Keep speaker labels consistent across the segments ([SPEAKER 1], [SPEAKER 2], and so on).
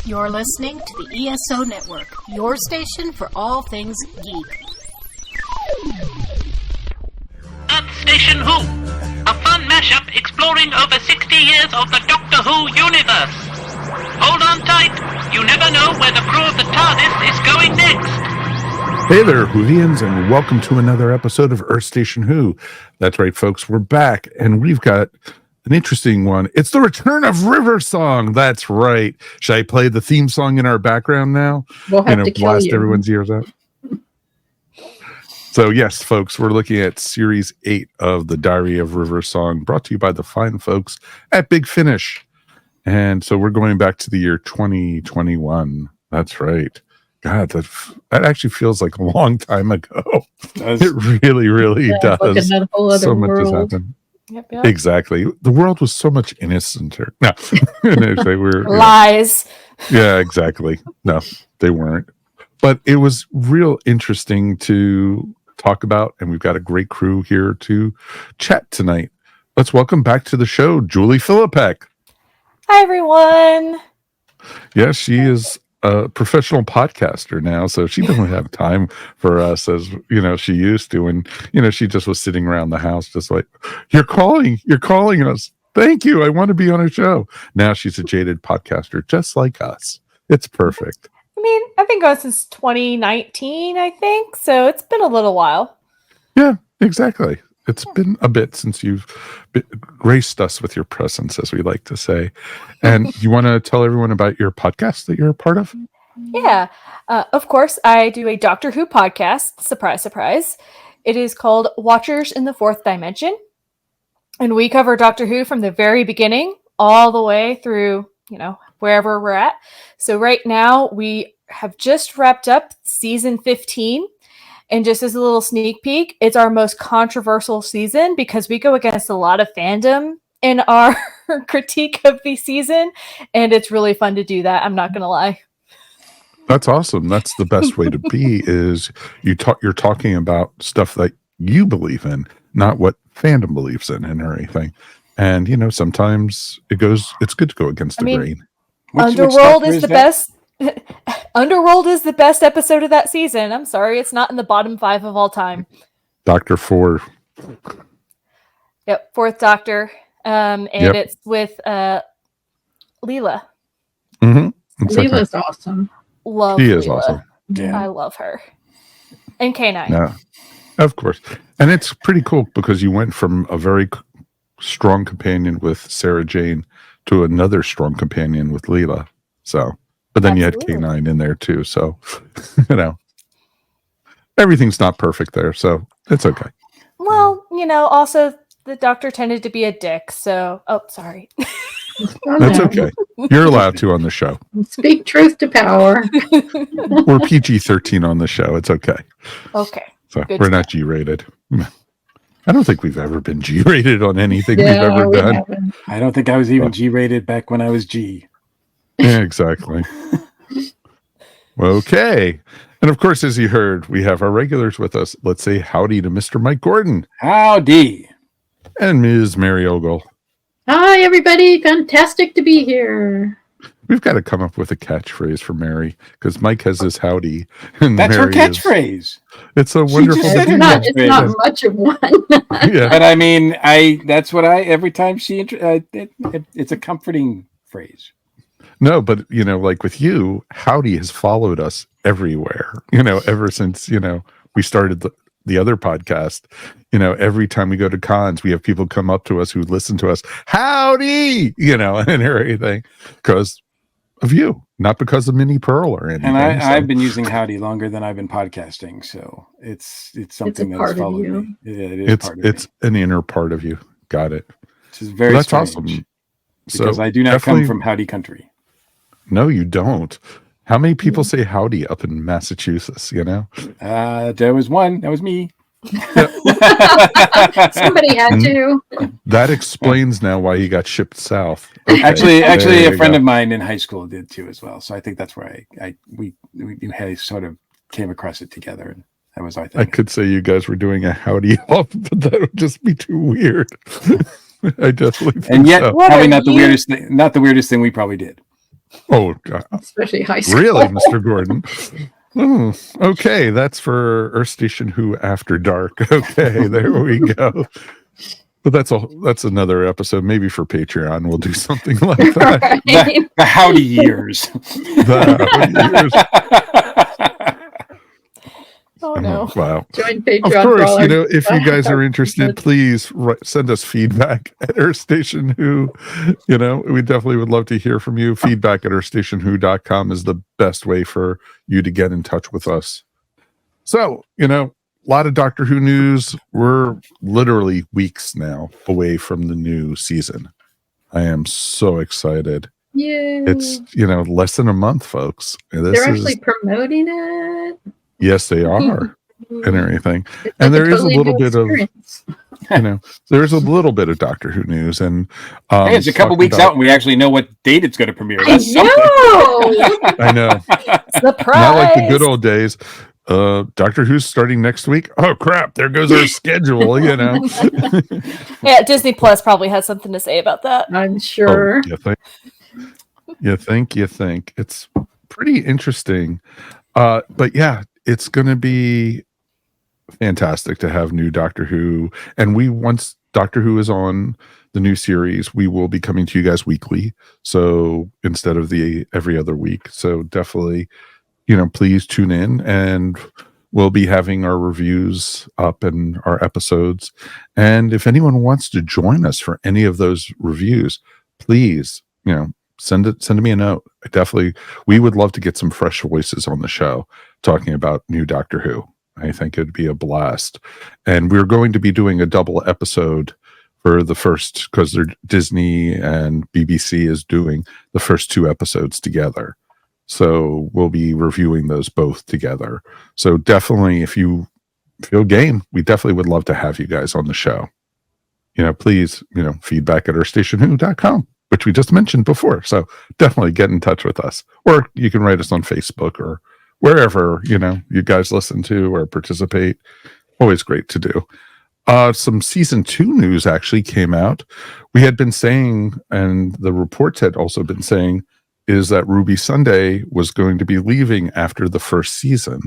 [SPEAKER 1] You're listening to the ESO Network, your station for all things geek.
[SPEAKER 2] Earth Station Who, a fun mashup exploring over 60 years of the Doctor Who universe. Hold on tight, you never know where the crew of the TARDIS is going next.
[SPEAKER 3] Hey there, Whovians, and welcome to another episode of Earth Station Who. That's right, folks, we're back, and we've got an interesting one. It's the return of River Song. That's right. Should I play the theme song in our background now?
[SPEAKER 4] We'll have to kill
[SPEAKER 3] blast
[SPEAKER 4] you.
[SPEAKER 3] Everyone's ears out. So yes, folks, we're looking at Series 8 of the Diary of River Song, brought to you by the fine folks at Big Finish. And so we're going back to the year 2021. That's right. God, that actually feels like a long time ago. It really, really does.
[SPEAKER 4] Like another whole other
[SPEAKER 3] so much
[SPEAKER 4] world.
[SPEAKER 3] has happened.
[SPEAKER 4] Yep.
[SPEAKER 3] Exactly. The world was so much innocenter. No, they were
[SPEAKER 5] lies.
[SPEAKER 3] Yeah, exactly. No, they weren't. But it was real interesting to talk about, and we've got a great crew here to chat tonight. Let's welcome back to the show, Julie Filipek.
[SPEAKER 5] Hi, everyone.
[SPEAKER 3] Yeah, she is a professional podcaster now, so she doesn't have time for us as she used to. And she just was sitting around the house just like, you're calling us, thank you, I want to be on a show. Now she's a jaded podcaster just like us. It's perfect.
[SPEAKER 5] I mean, I've been going since 2019, I think, so it's been a little while.
[SPEAKER 3] Yeah, exactly. It's been a bit since you've graced us with your presence, as we like to say. And you want to tell everyone about your podcast that you're a part of?
[SPEAKER 5] Yeah. Of course, I do a Doctor Who podcast. Surprise, surprise. It is called Watchers in the Fourth Dimension. And we cover Doctor Who from the very beginning all the way through, wherever we're at. So right now, we have just wrapped up season 15. And just as a little sneak peek, it's our most controversial season because we go against a lot of fandom in our critique of the season. And it's really fun to do that. I'm not going to lie.
[SPEAKER 3] That's awesome. That's the best way to be is you're talking about stuff that you believe in, not what fandom believes in and anything. And, sometimes it's good to go against the grain.
[SPEAKER 5] Underworld is the best. Underworld is the best episode of that season. I'm sorry, it's not in the bottom 5 of all time.
[SPEAKER 3] Dr. 4.
[SPEAKER 5] Yep, Fourth Doctor. It's with Leela.
[SPEAKER 3] Mm-hmm.
[SPEAKER 4] Leela's awesome.
[SPEAKER 5] Love
[SPEAKER 3] she
[SPEAKER 5] Leela.
[SPEAKER 3] Is awesome.
[SPEAKER 4] Yeah.
[SPEAKER 5] I love her. And K9.
[SPEAKER 3] Yeah, of course. And it's pretty cool because you went from a very strong companion with Sarah Jane to another strong companion with Leela. So, but then
[SPEAKER 5] Absolutely.
[SPEAKER 3] You had K9 in there too. So, everything's not perfect there. So it's okay.
[SPEAKER 5] Well, also the Doctor tended to be a dick. So, sorry.
[SPEAKER 3] That's okay. You're allowed to on the show.
[SPEAKER 4] Speak truth to power.
[SPEAKER 3] We're PG-13 on the show. It's okay.
[SPEAKER 5] Okay.
[SPEAKER 3] So
[SPEAKER 5] Good
[SPEAKER 3] we're
[SPEAKER 5] to
[SPEAKER 3] not G-rated. I don't think we've ever been G-rated on anything we've ever
[SPEAKER 4] we
[SPEAKER 3] done.
[SPEAKER 4] haven't.
[SPEAKER 6] I don't think I was even G-rated back when I was G.
[SPEAKER 3] Yeah, exactly. Okay. And of course, as you heard, we have our regulars with us. Let's say howdy to Mr. Mike Gordon.
[SPEAKER 6] Howdy.
[SPEAKER 3] And Ms. Mary Ogle.
[SPEAKER 4] Hi, everybody. Fantastic to be here.
[SPEAKER 3] We've got to come up with a catchphrase for Mary because Mike has this howdy. And
[SPEAKER 6] That's
[SPEAKER 3] Mary
[SPEAKER 6] her catchphrase.
[SPEAKER 3] It's a
[SPEAKER 6] She
[SPEAKER 3] wonderful
[SPEAKER 6] just said
[SPEAKER 4] It's
[SPEAKER 6] her
[SPEAKER 4] not,
[SPEAKER 6] catchphrase.
[SPEAKER 4] it's not much of one.
[SPEAKER 3] Yeah.
[SPEAKER 6] But I mean, that's what every time it's a comforting phrase.
[SPEAKER 3] No, but like with you, howdy has followed us everywhere. Ever since we started the other podcast. Every time we go to cons, we have people come up to us who listen to us, howdy, and everything because of you, not because of Minnie Pearl or anything.
[SPEAKER 6] And I've been using howdy longer than I've been podcasting, so it's something
[SPEAKER 4] part
[SPEAKER 6] that's
[SPEAKER 4] of
[SPEAKER 6] followed
[SPEAKER 4] you.
[SPEAKER 6] me. Yeah, it is part of
[SPEAKER 3] it's
[SPEAKER 6] me.
[SPEAKER 3] an inner part of you. Got it.
[SPEAKER 6] Which is very
[SPEAKER 3] That's
[SPEAKER 6] strange,
[SPEAKER 3] awesome.
[SPEAKER 6] because
[SPEAKER 3] So
[SPEAKER 6] I do not
[SPEAKER 3] definitely-
[SPEAKER 6] come from howdy country.
[SPEAKER 3] No, you don't. How many people say howdy up in Massachusetts?
[SPEAKER 6] There was one. That was me.
[SPEAKER 4] Somebody had to.
[SPEAKER 3] That explains now why he got shipped south. Okay,
[SPEAKER 6] Actually,
[SPEAKER 3] there
[SPEAKER 6] a
[SPEAKER 3] you
[SPEAKER 6] friend
[SPEAKER 3] go.
[SPEAKER 6] of mine in high school did too as well. So I think that's where we had sort of came across it together, and that was our thing.
[SPEAKER 3] I could say you guys were doing a howdy off, but that would just be too weird. I definitely think
[SPEAKER 6] And yet,
[SPEAKER 3] so.
[SPEAKER 5] What
[SPEAKER 6] probably
[SPEAKER 5] are
[SPEAKER 6] not the
[SPEAKER 5] you-
[SPEAKER 6] weirdest thing. Not the weirdest thing we probably did.
[SPEAKER 3] Oh, God.
[SPEAKER 4] especially high school.
[SPEAKER 3] Really, Mr. Gordon? Okay, that's for Earth Station Who After Dark. Okay, there we go. But that's another episode. Maybe for Patreon, we'll do something like that.
[SPEAKER 4] Right?
[SPEAKER 6] The howdy years.
[SPEAKER 3] The howdy years.
[SPEAKER 5] Oh no.
[SPEAKER 3] Wow.
[SPEAKER 4] Join Patreon.
[SPEAKER 3] Of
[SPEAKER 4] for
[SPEAKER 3] course,
[SPEAKER 4] all our-
[SPEAKER 3] if you guys are interested, please send us feedback at Earth Station Who. We definitely would love to hear from you. Feedback at earthstationwho.com is the best way for you to get in touch with us. So, a lot of Doctor Who news. We're literally weeks now away from the new season. I am so excited.
[SPEAKER 4] Yay.
[SPEAKER 3] It's, less than a month, folks.
[SPEAKER 4] They're actually promoting it.
[SPEAKER 3] Yes, they are. And everything.
[SPEAKER 4] It's
[SPEAKER 3] And
[SPEAKER 4] like
[SPEAKER 3] there is a
[SPEAKER 4] totally
[SPEAKER 3] little
[SPEAKER 4] new
[SPEAKER 3] bit
[SPEAKER 4] experience.
[SPEAKER 3] there's a little bit of Doctor Who news, and
[SPEAKER 6] Hey, it's a couple weeks out, and we actually know what date it's going to premiere.
[SPEAKER 4] I
[SPEAKER 6] That's something.
[SPEAKER 4] know.
[SPEAKER 3] I know,
[SPEAKER 5] Surprise!
[SPEAKER 3] not like the good old days. Doctor Who's starting next week. Oh crap! There goes our schedule.
[SPEAKER 5] Yeah, Disney Plus probably has something to say about that.
[SPEAKER 4] I'm sure.
[SPEAKER 3] You think it's pretty interesting. But yeah, it's going to be fantastic to have new Doctor Who. And once Doctor Who is on the new series, we will be coming to you guys weekly. So instead of the every other week. So definitely, please tune in, and we'll be having our reviews up and our episodes. And if anyone wants to join us for any of those reviews, please, send me a note. We would love to get some fresh voices on the show talking about new Doctor Who. I think it'd be a blast. And we're going to be doing a double episode for the first, because Disney and BBC is doing the first 2 episodes together. So we'll be reviewing those both together. So definitely, if you feel game, we definitely would love to have you guys on the show. Please, feedback at earthstationwho.com, which we just mentioned before. So definitely get in touch with us, or you can write us on Facebook or wherever, you guys listen to or participate. Always great to do. Some season 2 news actually came out. We had been saying, and the reports had also been saying, is that Ruby Sunday was going to be leaving after the first season.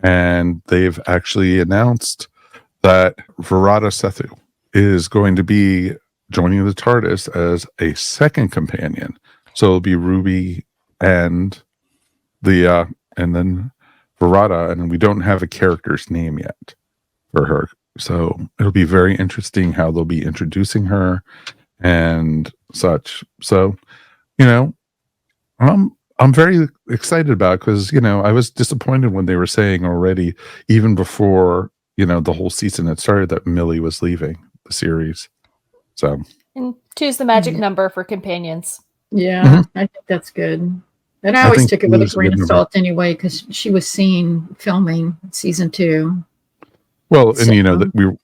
[SPEAKER 3] And they've actually announced that Virata Sethu is going to be joining the TARDIS as a second companion. So it'll be Ruby and and then Virata, and we don't have a character's name yet for her. So it'll be very interesting how they'll be introducing her and such. So, I'm very excited about it, because, I was disappointed when they were saying already, even before, the whole season had started, that Millie was leaving the series. So,
[SPEAKER 5] And 2 is the magic number for companions.
[SPEAKER 4] Yeah, I think that's good. And I always
[SPEAKER 3] think
[SPEAKER 4] took it with a
[SPEAKER 3] Lou's a
[SPEAKER 4] grain
[SPEAKER 3] good
[SPEAKER 4] of
[SPEAKER 3] number.
[SPEAKER 4] salt anyway, because she was seen filming season 2.
[SPEAKER 3] well, and
[SPEAKER 4] So-
[SPEAKER 3] that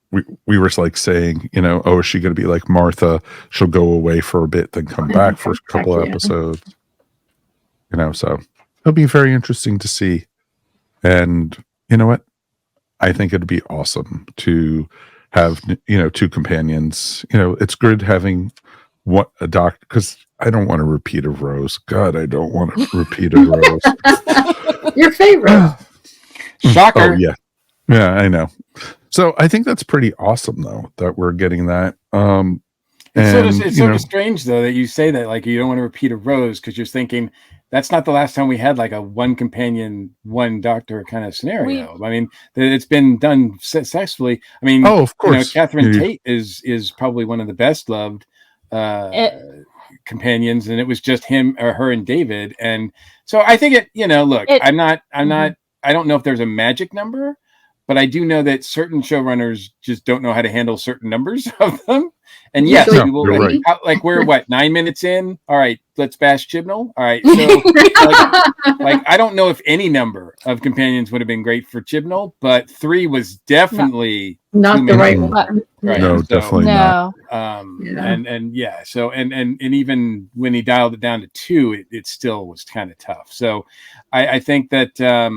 [SPEAKER 3] we were like saying, is she going to be like Martha? She'll go away for a bit, then come back for a couple of
[SPEAKER 4] Yeah.
[SPEAKER 3] episodes. So it'll be very interesting to see. And you know what? I think it'd be awesome to have 2 companions. It's good having a doctor, because I don't want to repeat a Rose. God, I don't want to repeat a Rose.
[SPEAKER 4] Your favorite.
[SPEAKER 6] Shocker.
[SPEAKER 3] Oh yeah, I know. So I think that's pretty awesome, though, that we're getting that.
[SPEAKER 6] It's sort of strange, though, that you say that, like, you don't want to repeat a Rose, because you're thinking that's not the last time we had like a 1 companion, 1 doctor kind of scenario. I mean, it's been done successfully. I mean,
[SPEAKER 3] oh, of course,
[SPEAKER 6] Catherine Tate is probably one of the best loved companions, and it was just her and David. And so I think I don't know if there's a magic number, but I do know that certain showrunners just don't know how to handle certain numbers of them. And yes,
[SPEAKER 4] No,
[SPEAKER 6] we will.
[SPEAKER 3] you're right.
[SPEAKER 6] Like we're 9 minutes in. All right, let's bash Chibnall. All right, so like I don't know if any number of companions would have been great for Chibnall, but 3 was definitely
[SPEAKER 4] Not the right
[SPEAKER 3] Mhm.
[SPEAKER 4] one.
[SPEAKER 6] Right.
[SPEAKER 3] No,
[SPEAKER 6] So,
[SPEAKER 3] definitely not.
[SPEAKER 5] No.
[SPEAKER 6] and even when he dialed it down to 2, it still was kind of tough. So I think that as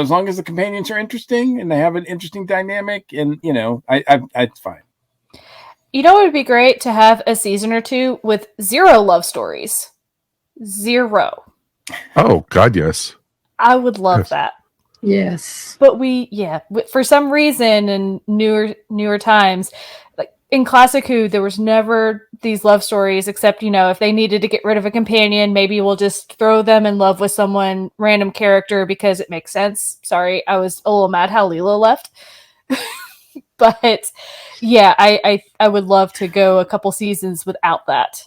[SPEAKER 6] long as the companions are interesting and they have an interesting dynamic, and it's fine.
[SPEAKER 5] You know, it would be great to have a season or two with 0 love stories. 0.
[SPEAKER 3] Oh God, yes.
[SPEAKER 5] I would love that.
[SPEAKER 4] Yes.
[SPEAKER 5] But for some reason in newer times, like in Classic Who, there was never these love stories except, if they needed to get rid of a companion, maybe we'll just throw them in love with someone, random character, because it makes sense. Sorry, I was a little mad how Leela left. But yeah, I would love to go a couple seasons without that.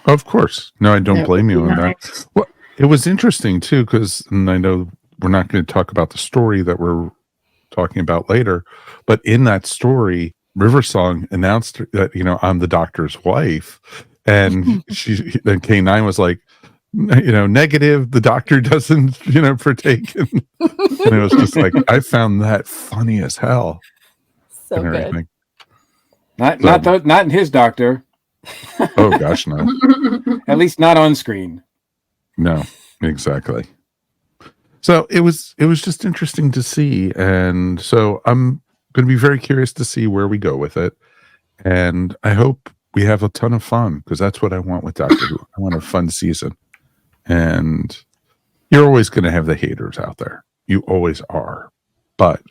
[SPEAKER 3] Of course. No, I don't
[SPEAKER 4] That
[SPEAKER 3] blame
[SPEAKER 4] would
[SPEAKER 3] you
[SPEAKER 4] be
[SPEAKER 3] on
[SPEAKER 4] nice.
[SPEAKER 3] that. Well, it was interesting too, because I know we're not going to talk about the story that we're talking about later, but in that story, Riversong announced that, I'm the doctor's wife. And then K9 was like, negative, the doctor doesn't, partake. And it was just like, I found that funny as hell.
[SPEAKER 5] So good.
[SPEAKER 6] Not in his doctor.
[SPEAKER 3] Oh gosh, no.
[SPEAKER 6] At least not on screen.
[SPEAKER 3] No, exactly. So it was just interesting to see, and so I'm going to be very curious to see where we go with it, and I hope we have a ton of fun, because that's what I want with Doctor Who. I want a fun season, and you're always going to have the haters out there. You always are, but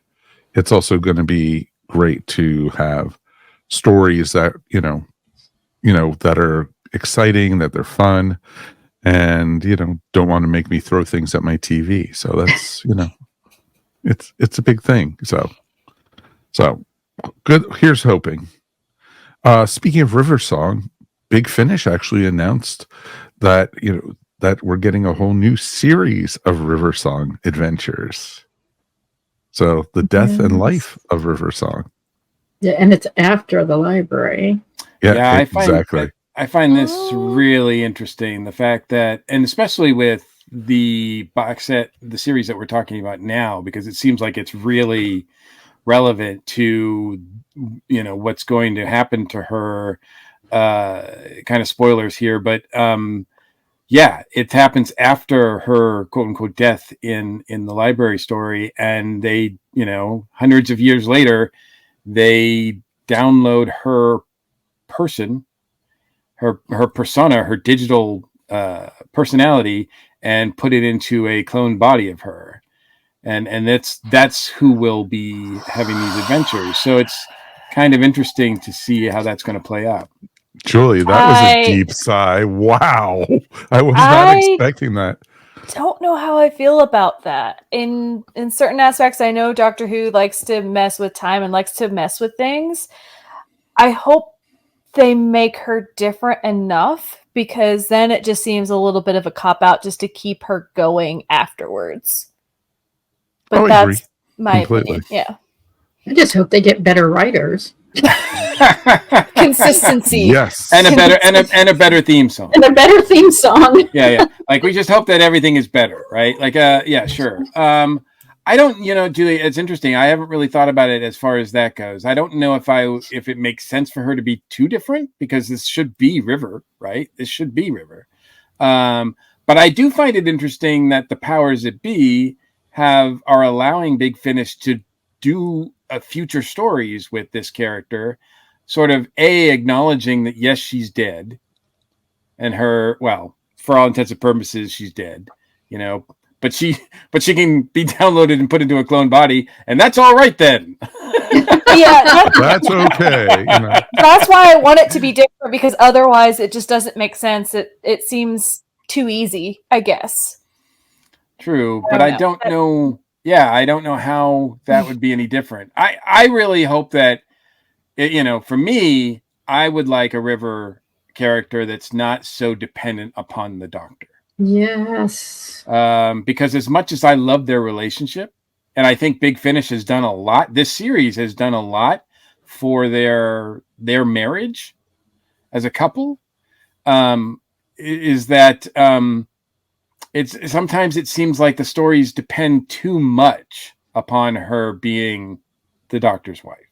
[SPEAKER 3] it's also going to be great to have stories that that are exciting, that they're fun, and don't want to make me throw things at my TV. So that's it's a big thing. So good. Here's hoping. Speaking of Riversong, Big Finish actually announced that that we're getting a whole new series of Riversong adventures. So the death and life of Riversong.
[SPEAKER 4] Yeah, and it's after the library.
[SPEAKER 3] Yeah, exactly.
[SPEAKER 6] I find this really interesting. The fact that, and especially with the box set, the series that we're talking about now, because it seems like it's really relevant to, what's going to happen to her. Kind of spoilers here, but it happens after her quote unquote death in the library story, and they, hundreds of years later, they download her person, her persona, her digital personality, and put it into a cloned body of her, and that's who will be having these adventures. So it's kind of interesting to see how that's going to play out.
[SPEAKER 3] Julie, that was a deep sigh. Wow, I was not expecting that.
[SPEAKER 5] Don't know how I feel about that. In certain aspects, I know Doctor Who likes to mess with time and likes to mess with things. I hope they make her different enough, because then it just seems a little bit of a cop-out just to keep her going afterwards. But that's my opinion. Yeah.
[SPEAKER 4] I just hope they get better writers.
[SPEAKER 5] Consistency.
[SPEAKER 3] Yes.
[SPEAKER 6] And a better theme song.
[SPEAKER 4] And a better theme song.
[SPEAKER 6] Yeah. Like, we just hope that everything is better, right? Like, sure. I don't, Julie, it's interesting. I haven't really thought about it as far as that goes. I don't know if it makes sense for her to be too different, because this should be River, right? This should be River. But I do find it interesting that the powers that be are allowing Big Finish to do future stories with this character, sort of acknowledging that, yes, she's dead, and for all intents and purposes, she's dead, but she can be downloaded and put into a clone body, and that's all right then.
[SPEAKER 5] Yeah,
[SPEAKER 3] that's okay.
[SPEAKER 5] That's why I want it to be different, because otherwise it just doesn't make sense. It seems too easy, I guess.
[SPEAKER 6] True, but I don't know. Yeah, I don't know how that would be any different. I really hope that, for me, I would like a River character that's not so dependent upon the Doctor.
[SPEAKER 4] Yes.
[SPEAKER 6] Because as much as I love their relationship, and I think Big Finish has done a lot, this series has done a lot for their marriage as a couple, is that it's sometimes it seems like the stories depend too much upon her being the Doctor's wife,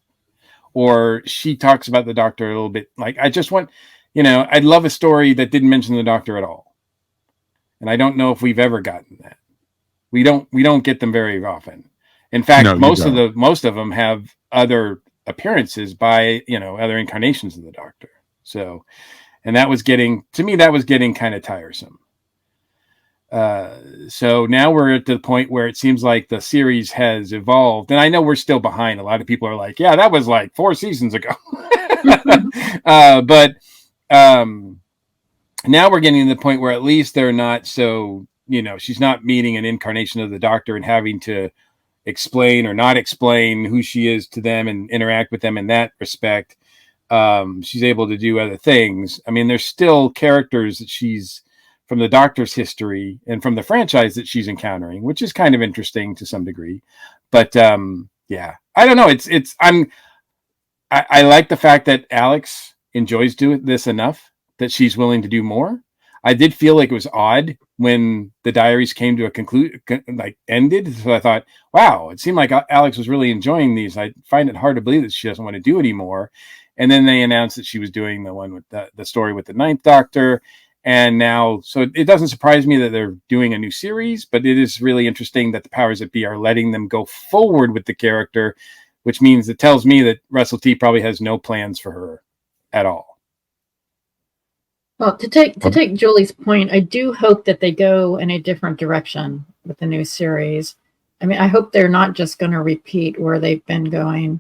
[SPEAKER 6] or she talks about the Doctor a little bit. Like, I just want, I'd love a story that didn't mention the Doctor at all. And I don't know if we've ever gotten that. We don't get them very often. In fact, most of them have other appearances by, other incarnations of the Doctor. So, and that was getting kind of tiresome. So now we're at the point where it seems like the series has evolved, and I know we're still behind. A lot of people are like, yeah, that was like 4 seasons ago. But now we're getting to the point where at least they're not so, she's not meeting an incarnation of the Doctor and having to explain or not explain who she is to them and interact with them in that respect. She's able to do other things. I mean, there's still characters that she's from the Doctor's history and from the franchise that she's encountering, which is kind of interesting to some degree. But yeah, I don't know. I like the fact that Alex enjoys doing this enough that she's willing to do more. I did feel like it was odd when the diaries came to a ended. So I thought, wow, it seemed like Alex was really enjoying these. I find it hard to believe that she doesn't want to do anymore. And then they announced that she was doing the one with the story with the Ninth Doctor. And now, so it doesn't surprise me that they're doing a new series, but it is really interesting that the powers that be are letting them go forward with the character, which means it tells me that Russell T probably has no plans for her at all.
[SPEAKER 4] Well, to take Julie's point, I do hope that they go in a different direction with the new series. I mean, I hope they're not just going to repeat where they've been going.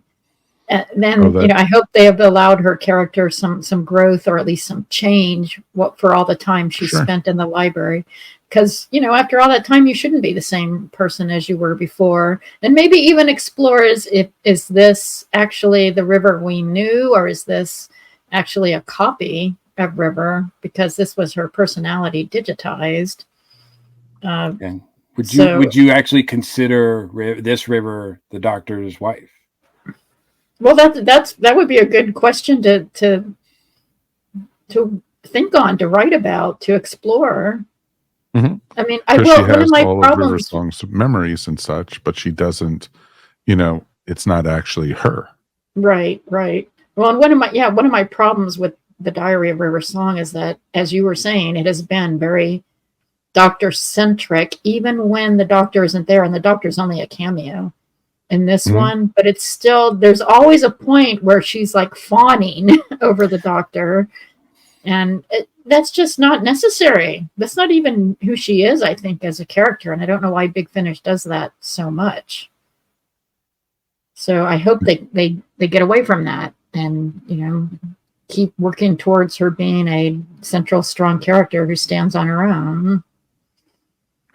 [SPEAKER 4] And then, I hope they have allowed her character some growth or at least some change for all the time she spent in the library. Because, after all that time, you shouldn't be the same person as you were before. And maybe even explore is this actually the River we knew, or is this actually a copy of River, because this was her personality digitized.
[SPEAKER 6] Would you actually consider this River the Doctor's wife?
[SPEAKER 4] Well, that would be a good question to think on, to write about, to explore.
[SPEAKER 3] Mm-hmm.
[SPEAKER 4] I mean,
[SPEAKER 3] she has all of River Song's memories and such, but she doesn't. It's not actually her.
[SPEAKER 4] Right. Well, and one of my problems with the Diary of River Song is that, as you were saying, it has been very Doctor-centric, even when the Doctor isn't there, and the Doctor's only a cameo in this one, but it's still, there's always a point where she's like fawning over the Doctor, and that's just not necessary. That's not even who she is, I think, as a character, and I don't know why Big Finish does that so much. So I hope they get away from that and, keep working towards her being a central, strong character who stands on her own.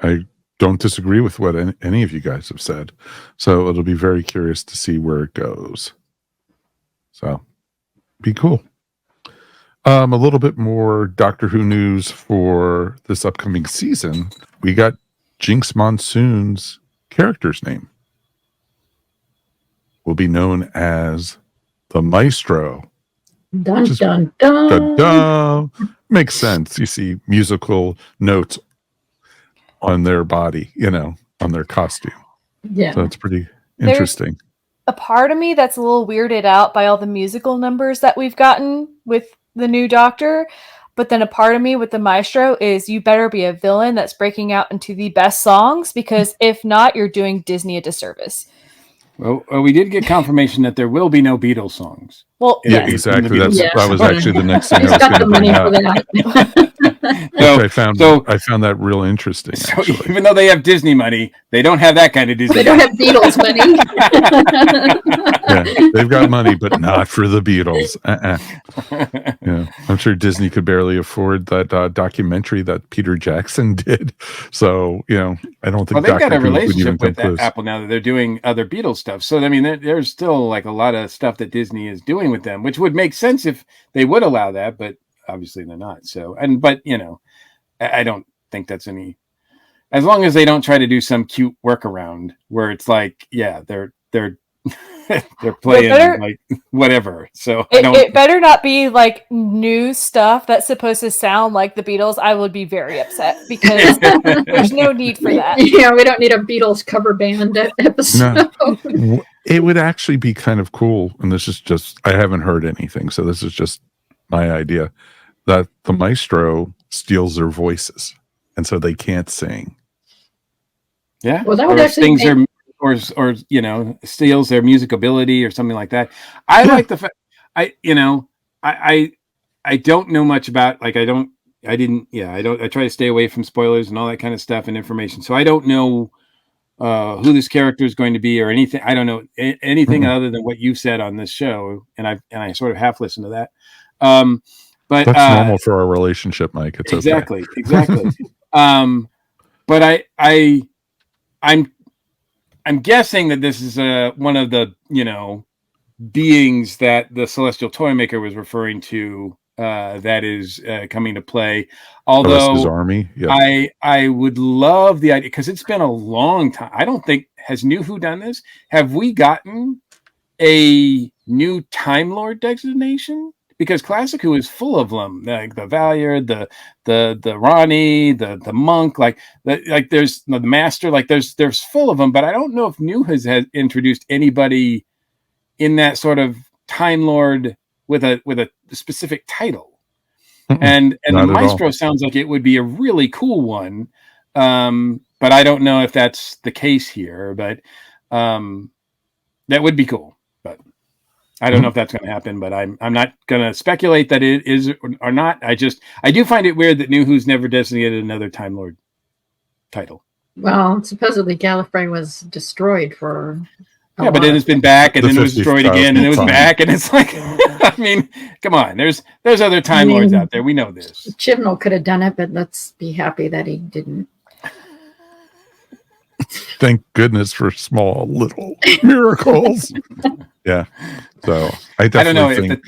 [SPEAKER 3] I don't disagree with what any of you guys have said. So it'll be very curious to see where it goes. So be cool. A little bit more Doctor Who news for this upcoming season. We got Jinx Monsoon's character's name. Will be known as the Maestro.
[SPEAKER 4] Dun, dun, dun.
[SPEAKER 3] Dun, dun. Makes sense. You see musical notes on their body, on their costume.
[SPEAKER 4] Yeah.
[SPEAKER 3] So it's pretty interesting.
[SPEAKER 5] There's a part of me that's a little weirded out by all the musical numbers that we've gotten with the new Doctor. But then a part of me with the Maestro is, you better be a villain that's breaking out into the best songs, because if not, you're doing Disney a disservice.
[SPEAKER 6] Well, we did get confirmation that there will be no Beatles songs.
[SPEAKER 5] Well,
[SPEAKER 3] yeah, exactly. That was actually the next thing I was going to bring up. I found that real interesting.
[SPEAKER 6] So even though they have Disney money, they don't have that kind of Disney.
[SPEAKER 4] They don't have Beatles money.
[SPEAKER 3] Yeah, they've got money, but not for the Beatles. Yeah, I'm sure Disney could barely afford that documentary that Peter Jackson did. So I don't think.
[SPEAKER 6] Well, they've got a relationship with Apple now that they're doing other Beatles stuff. So I mean, there's still like a lot of stuff that Disney is doing with them, which would make sense if they would allow that, but obviously they're not. So, but I don't think that's any, as long as they don't try to do some cute workaround where it's like, yeah, they're they're playing like whatever. So
[SPEAKER 5] it better not be like new stuff that's supposed to sound like the Beatles. I would be very upset, because there's no need for that.
[SPEAKER 4] Yeah, we don't need a Beatles cover band episode.
[SPEAKER 3] No. It would actually be kind of cool, and this is just, I haven't heard anything, so this is just my idea, that the Maestro steals their voices, and so they can't sing.
[SPEAKER 6] Yeah.
[SPEAKER 4] Well, that would actually
[SPEAKER 6] or steals their music ability or something like that. I like the fact I don't know much about, like, I try to stay away from spoilers and all that kind of stuff and information. So I don't know who this character is going to be or anything. I don't know anything other than what you said on this show. And I sort of half listened to that. But
[SPEAKER 3] that's normal for our relationship, Mike. It's
[SPEAKER 6] exactly. But I'm guessing that this is one of the, beings that the Celestial Toymaker was referring to, that is coming to play. Although
[SPEAKER 3] his army, yeah.
[SPEAKER 6] I would love the idea, because it's been a long time. I don't think, has New Who done this? Have we gotten a new Time Lord designation? Because Classic Who is full of them, like the Valier, the Ronnie, the Monk, like there's the Master, like there's full of them. But I don't know if New has introduced anybody in that sort of Time Lord with a specific title. And the Maestro sounds like it would be a really cool one. But I don't know if that's the case here, but that would be cool. But I don't know if that's going to happen, but I'm not going to speculate that it is or not. I do find it weird that New Who's never designated another Time Lord title.
[SPEAKER 4] Well, supposedly Gallifrey was destroyed for
[SPEAKER 6] but then it's been back, and then it was destroyed again, and it was back, and it's like, I mean, come on, there's other Time Lords out there. We know this.
[SPEAKER 4] Chibnall could have done it, but let's be happy that he didn't.
[SPEAKER 3] Thank goodness for small little miracles. Yeah. So I don't know
[SPEAKER 6] think...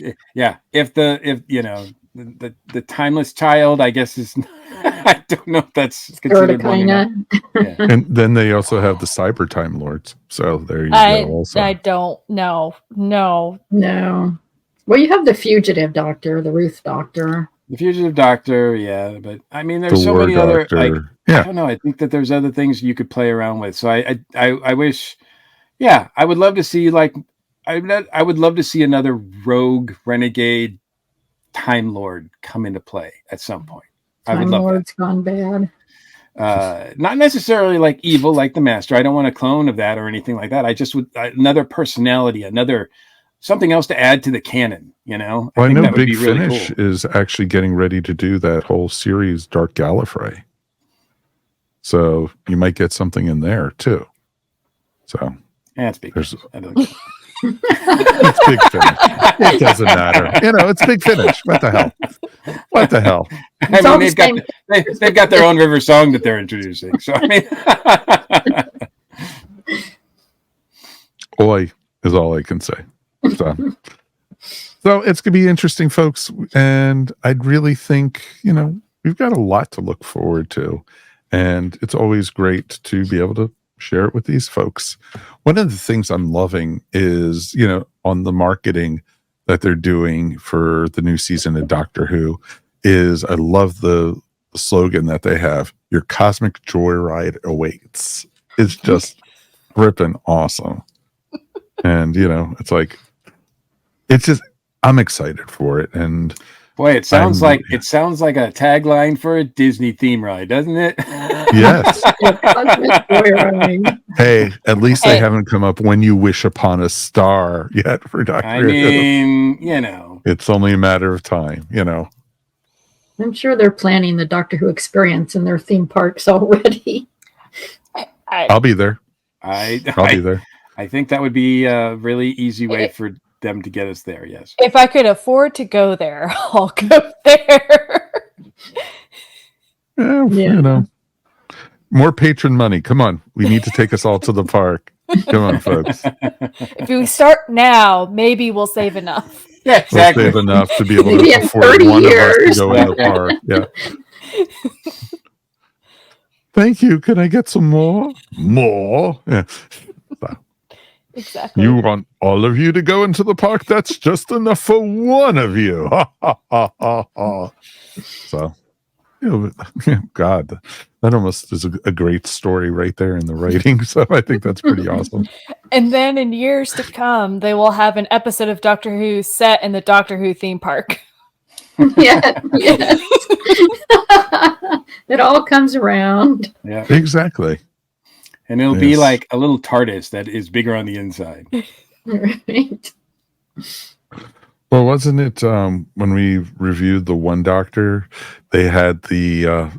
[SPEAKER 6] if the timeless child, I guess, is. I don't know if that's considered one. Yeah.
[SPEAKER 3] And then they also have the Cyber Time Lords. So there you go. Also,
[SPEAKER 5] I don't know. No.
[SPEAKER 4] Well, you have the Fugitive Doctor, the Ruth Doctor.
[SPEAKER 6] The Fugitive Doctor, yeah, but I mean, there's so many other. Like, I don't know. I think that there's other things you could play around with. So I wish. Yeah, I would love to see I would love to see another rogue renegade Time Lord come into play at some point.
[SPEAKER 4] Time Lord's gone bad.
[SPEAKER 6] Not necessarily like evil, like the Master. I don't want a clone of that or anything like that. I just would another personality, something else to add to the canon.
[SPEAKER 3] Well, I know Big Finish is actually getting ready to do that whole series, Dark Gallifrey. So you might get something in there too. So
[SPEAKER 6] that's Big.
[SPEAKER 3] It's Big Finish. It doesn't matter. It's Big Finish. What the hell?
[SPEAKER 6] I mean, they've got their own River song that they're introducing. So I mean,
[SPEAKER 3] Oi is all I can say. So it's going to be interesting, folks. And I'd really think, we've got a lot to look forward to. And it's always great to be able to share it with these folks. One of the things I'm loving is, on the marketing that they're doing for the new season of Doctor Who is I love the slogan that they have, your cosmic joyride awaits. It's just ripping awesome. And, it's like, I'm excited for it. And
[SPEAKER 6] boy, it sounds like a tagline for a Disney theme ride, doesn't it?
[SPEAKER 3] Yes. Hey, at least they haven't come up when you wish upon a star yet for Doctor Who.
[SPEAKER 6] I mean,
[SPEAKER 3] it's only a matter of time,
[SPEAKER 4] I'm sure they're planning the Doctor Who experience in their theme parks already.
[SPEAKER 3] I'll be there.
[SPEAKER 6] I'll
[SPEAKER 3] be there.
[SPEAKER 6] I think that would be a really easy way for them to get us there. Yes.
[SPEAKER 5] If I could afford to go there, I'll go there.
[SPEAKER 3] More patron money. Come on. We need to take us all to the park. Come on, folks.
[SPEAKER 5] If we start now, maybe we'll save enough.
[SPEAKER 6] Yeah, exactly.
[SPEAKER 3] We'll save enough to be able to afford one years. of us to go in the park. Yeah. Thank you. Can I get some more? More? Yeah.
[SPEAKER 5] Exactly.
[SPEAKER 3] You want all of you to go into the park? That's just enough for one of you. So, God, that almost is a great story right there in the writing. So I think that's pretty awesome.
[SPEAKER 5] And then in years to come, they will have an episode of Doctor Who set in the Doctor Who theme park.
[SPEAKER 4] Yes. It all comes around.
[SPEAKER 6] Yeah,
[SPEAKER 3] exactly.
[SPEAKER 6] And it'll be like a little TARDIS that is bigger on the inside.
[SPEAKER 4] Right.
[SPEAKER 3] Well, wasn't it when we reviewed the One Doctor, they had the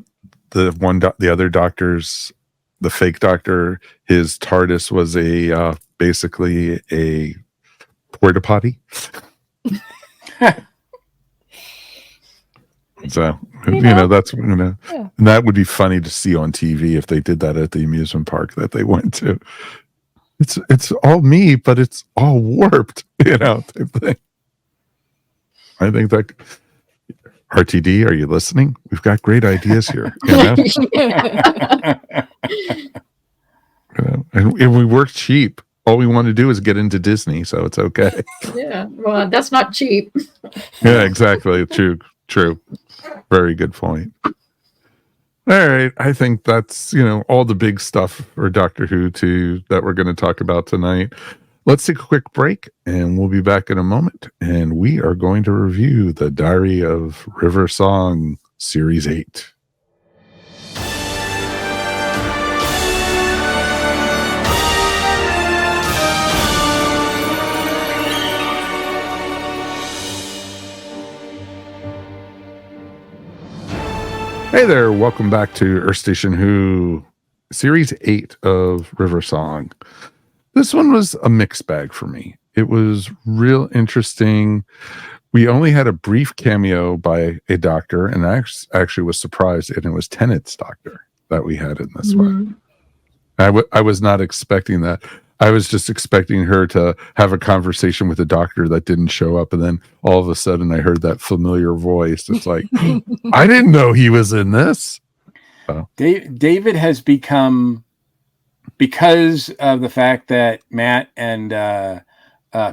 [SPEAKER 3] other doctor's, the fake doctor, his TARDIS was basically a porta potty. So that's and that would be funny to see on TV if they did that at the amusement park that they went to. It's all me, but it's all warped, type thing. I think that RTD, are you listening? We've got great ideas here. And we work cheap. All we want to do is get into Disney, so it's okay.
[SPEAKER 4] Yeah, well, that's not cheap.
[SPEAKER 3] Yeah, exactly. True. Very good point. All right. I think that's, all the big stuff for Doctor Who that we're going to talk about tonight. Let's take a quick break and we'll be back in a moment. And we are going to review the Diary of River Song Series 8. Hey there, welcome back to Earth Station Who, Series 8 of River Song. This one was a mixed bag for me. It was real interesting. We only had a brief cameo by a doctor, and I actually was surprised, and it was Tennant's doctor that we had in this one. I was not expecting that. I was just expecting her to have a conversation with a doctor that didn't show up. And then all of a sudden I heard that familiar voice. It's like, I didn't know he was in this.
[SPEAKER 6] David has become, because of the fact that Matt and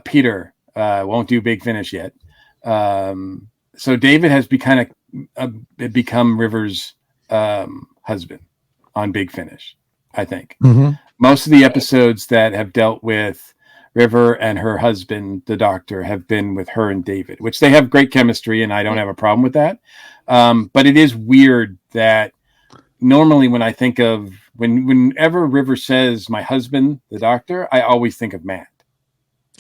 [SPEAKER 6] Peter won't do Big Finish yet. So David has become River's husband on Big Finish, I think. Mm-hmm. Most of the episodes that have dealt with River and her husband, the doctor, have been with her and David, which they have great chemistry, and I don't have a problem with that. But it is weird that normally when I think of, whenever River says my husband, the doctor, I always think of Matt.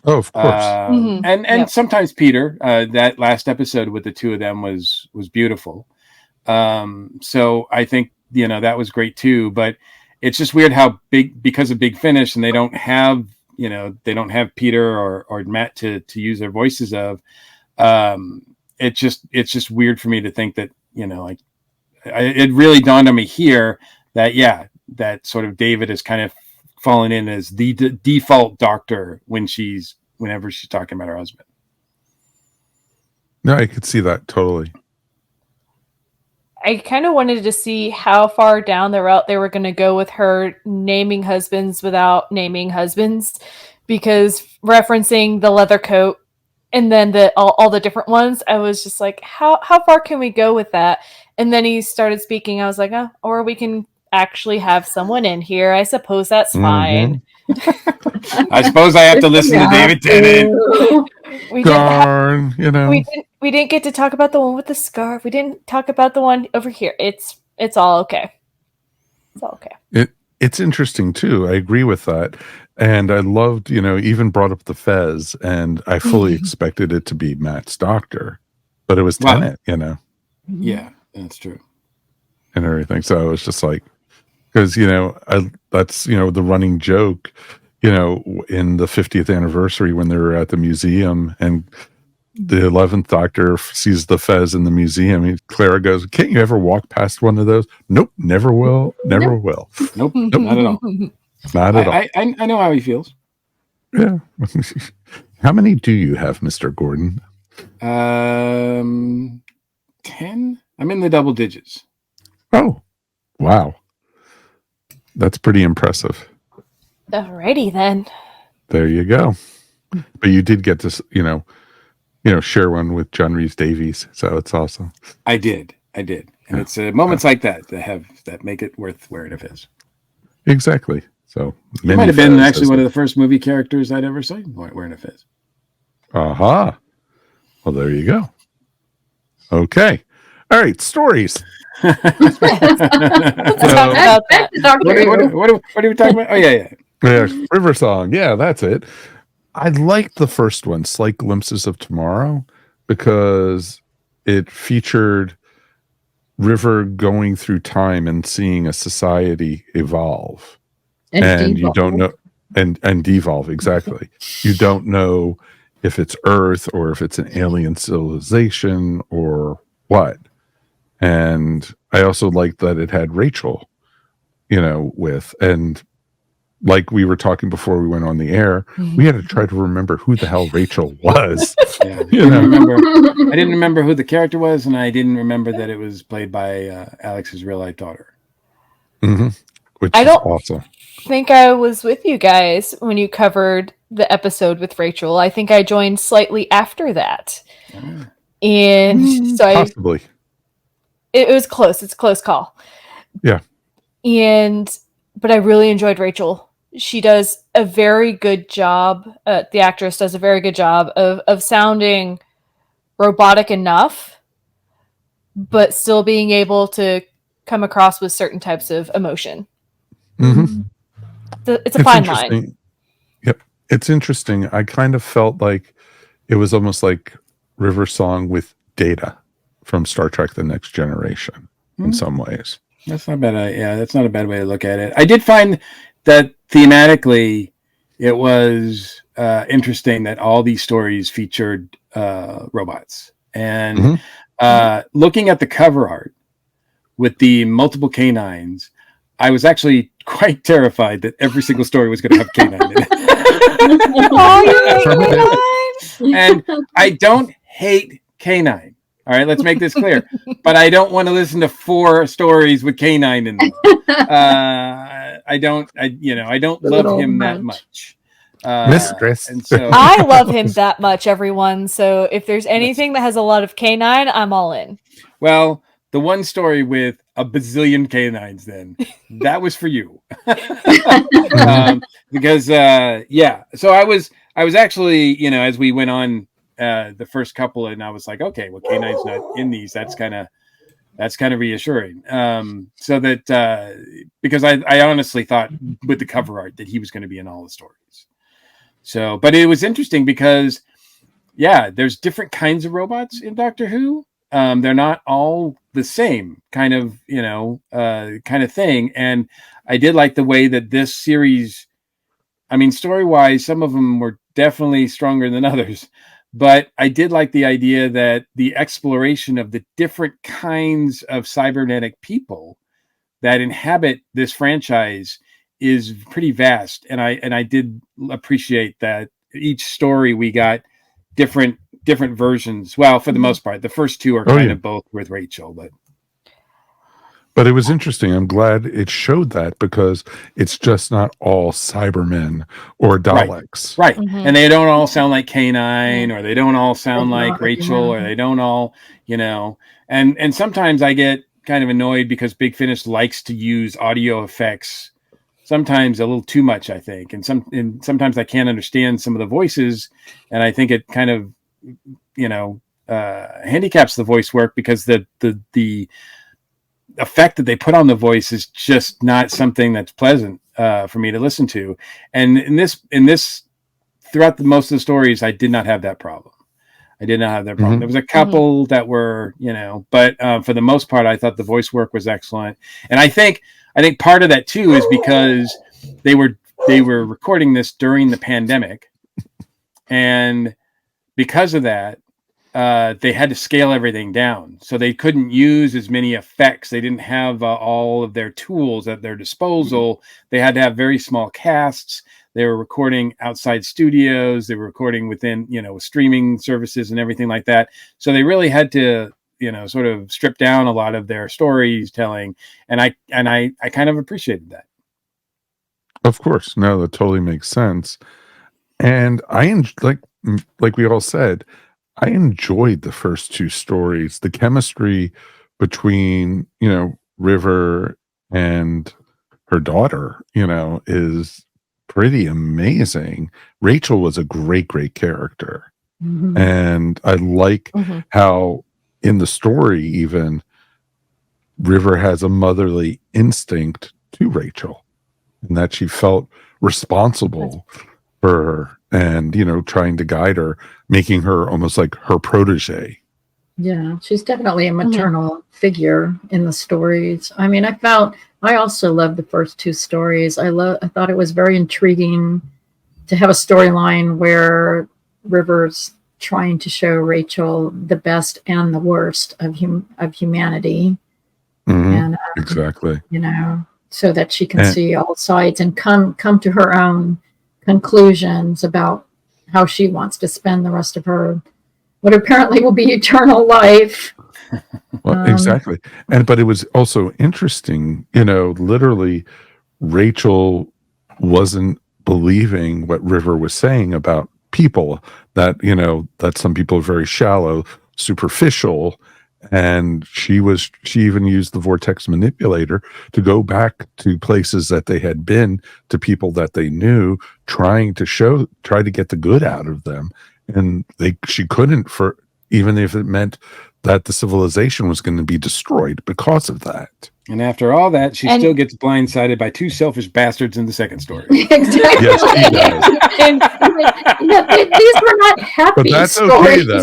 [SPEAKER 3] Oh, of course.
[SPEAKER 6] And sometimes Peter. That last episode with the two of them was beautiful. So I think, that was great too, but it's just weird how because of Big Finish, and they don't have Peter or Matt to use their voices of. It's just weird for me to think that, it really dawned on me here that, that sort of David has kind of fallen in as the default doctor whenever she's talking about her husband.
[SPEAKER 3] No, I could see that totally.
[SPEAKER 5] I kind of wanted to see how far down the route they were going to go with her naming husbands without naming husbands, because referencing the leather coat and then all the different ones, I was just like, how far can we go with that? And then he started speaking. I was like, or we can actually have someone in here. I suppose that's fine.
[SPEAKER 6] I suppose I have to listen to David Tennant.
[SPEAKER 5] We didn't get to talk about the one with the scarf. We didn't talk about the one over here. It's all okay. It's all okay.
[SPEAKER 3] It's interesting too. I agree with that. And I loved, even brought up the fez, and I fully expected it to be Matt's doctor, but it was Tennant,
[SPEAKER 6] Yeah, that's true.
[SPEAKER 3] And everything. So I was just like, because, that's, the running joke, in the 50th anniversary when they were at the museum and the 11th Doctor sees the fez in the museum. Clara goes, "Can't you ever walk past one of those?" Nope, never will, never will.
[SPEAKER 6] Nope, not at all.
[SPEAKER 3] Not at all.
[SPEAKER 6] I know how he feels.
[SPEAKER 3] Yeah. How many do you have, Mr. Gordon?
[SPEAKER 6] 10. I'm in the double digits.
[SPEAKER 3] Oh, wow. That's pretty impressive.
[SPEAKER 5] Alrighty then.
[SPEAKER 3] There you go. But you did get to, share one with John Rhys Davies, so it's awesome.
[SPEAKER 6] I did, and it's moments like that make it worth wearing a fez.
[SPEAKER 3] Exactly. So
[SPEAKER 6] it might have been actually one of the first movie characters I'd ever seen wearing a fez.
[SPEAKER 3] Aha. Well, there you go. Okay. All right. Stories.
[SPEAKER 5] Let's talk about that.
[SPEAKER 6] What are we talking about? Oh, yeah.
[SPEAKER 3] Yeah, River Song. Yeah, that's it. I liked the first one, Slight Glimpses of Tomorrow, because it featured River going through time and seeing a society evolve. And you don't know, and devolve, exactly. You don't know if it's Earth or if it's an alien civilization or what. And I also liked that it had Rachel, and like we were talking before we went on the air, we had to try to remember who the hell Rachel was.
[SPEAKER 6] Yeah, I didn't remember who the character was, and I didn't remember that it was played by Alex's real-life daughter.
[SPEAKER 3] Which is awesome.
[SPEAKER 5] I think I was with you guys when you covered the episode with Rachel. I think I joined slightly after that. And so
[SPEAKER 3] possibly.
[SPEAKER 5] It was close. It's a close call.
[SPEAKER 3] Yeah.
[SPEAKER 5] But I really enjoyed Rachel. She does a very good job. The actress does a very good job of sounding robotic enough, but still being able to come across with certain types of emotion. It's a fine line.
[SPEAKER 3] Yep. It's interesting. I kind of felt like it was almost like River Song with Data from Star Trek The Next Generation in some ways.
[SPEAKER 6] That's not bad. That's not a bad way to look at it. I did find that thematically it was interesting that all these stories featured robots. And looking at the cover art with the multiple canines, I was actually quite terrified that every single story was going to have canine in it. And I don't hate canine. All right, let's make this clear. But I don't want to listen to 4 stories with canine in them. I don't love him that much.
[SPEAKER 3] Mistress.
[SPEAKER 6] And so
[SPEAKER 5] I love him that much, everyone. So if there's anything that has a lot of canine, I'm all in.
[SPEAKER 6] Well, the one story with a bazillion canines, then that was for you. Because so I was actually, as we went on the first couple, and I was like, okay, well, canine's not in these. That's kind of reassuring. So that because I honestly thought with the cover art that he was going to be in all the stories. So, but it was interesting because, there's different kinds of robots in Doctor Who. They're not all the same kind of thing. And I did like the way that this series, I mean, story-wise, some of them were definitely stronger than others. But I did like the idea that the exploration of the different kinds of cybernetic people that inhabit this franchise is pretty vast. And I did appreciate that each story we got different versions. Well, for the most part, the first 2 are kind of both with Rachel,
[SPEAKER 3] but it was interesting. I'm glad it showed that because it's just not all Cybermen or Daleks.
[SPEAKER 6] Right. And they don't all sound like Canine, or they don't all sound like Rachel, or they don't all, and sometimes I get kind of annoyed because Big Finish likes to use audio effects, sometimes a little too much, I think. And sometimes I can't understand some of the voices, and I think it kind of, handicaps the voice work because the effect that they put on the voice is just not something that's pleasant for me to listen to. And in this throughout most of the stories, I did not have that problem. There was a couple that were, but for the most part, I thought the voice work was excellent. And I think part of that too is because they were recording this during the pandemic, and because of that, they had to scale everything down. So they couldn't use as many effects. They didn't have all of their tools at their disposal. They had to have very small casts. They were recording outside studios. They were recording within, streaming services and everything like that. So they really had to, sort of strip down a lot of their storytelling. And I kind of appreciated that.
[SPEAKER 3] Of course. No, that totally makes sense. And like we all said, I enjoyed the first 2 stories. The chemistry between, River and her daughter, is pretty amazing. Rachel was a great, great character. And I like how in the story, even River has a motherly instinct to Rachel, and that she felt responsible for her and, trying to guide her, making her almost like her protege.
[SPEAKER 4] Yeah, she's definitely a maternal figure in the stories. I mean, I also loved the first two stories. I thought it was very intriguing to have a storyline where River's trying to show Rachel the best and the worst of humanity.
[SPEAKER 3] Mm-hmm.
[SPEAKER 4] And
[SPEAKER 3] exactly.
[SPEAKER 4] So that she can see all sides and come to her own conclusions about how she wants to spend the rest of her, what apparently will be eternal life.
[SPEAKER 3] Well, exactly. But it was also interesting, literally Rachel wasn't believing what River was saying about people, that, that some people are very shallow, superficial. And she even used the vortex manipulator to go back to places that they had been, to people that they knew, try to get the good out of them. And she couldn't, for even if it meant that the civilization was going to be destroyed because of that.
[SPEAKER 6] And after all that, she still gets blindsided by two selfish bastards in the second story.
[SPEAKER 4] Exactly.
[SPEAKER 3] Yes, she does.
[SPEAKER 4] These were not happy
[SPEAKER 3] But that's
[SPEAKER 4] stories.
[SPEAKER 3] okay,
[SPEAKER 5] though.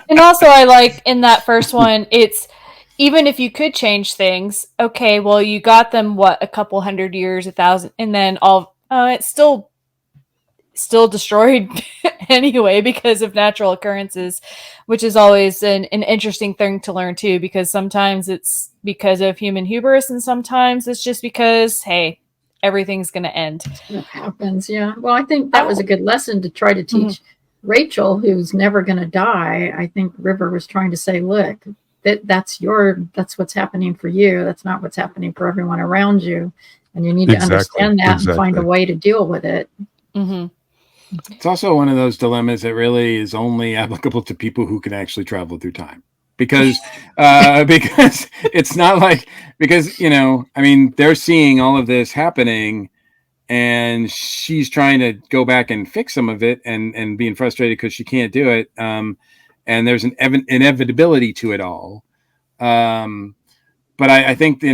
[SPEAKER 5] and also, I like in that first one, it's even if you could change things, okay, well, you got them, a couple 100 years, 1,000, and then it's still destroyed anyway because of natural occurrences, which is always an interesting thing to learn too, because sometimes it's because of human hubris and sometimes it's just because, hey, everything's going to end.
[SPEAKER 4] It happens, yeah. Well, I think that was a good lesson to try to teach Rachel, who's never going to die. I think River was trying to say, look, that's what's happening for you. That's not what's happening for everyone around you. And you need to understand that and find a way to deal with it.
[SPEAKER 5] Mm-hmm.
[SPEAKER 6] It's also one of those dilemmas that really is only applicable to people who can actually travel through time, because it's not like, they're seeing all of this happening and she's trying to go back and fix some of it and being frustrated because she can't do it. And there's an inevitability to it all. But I think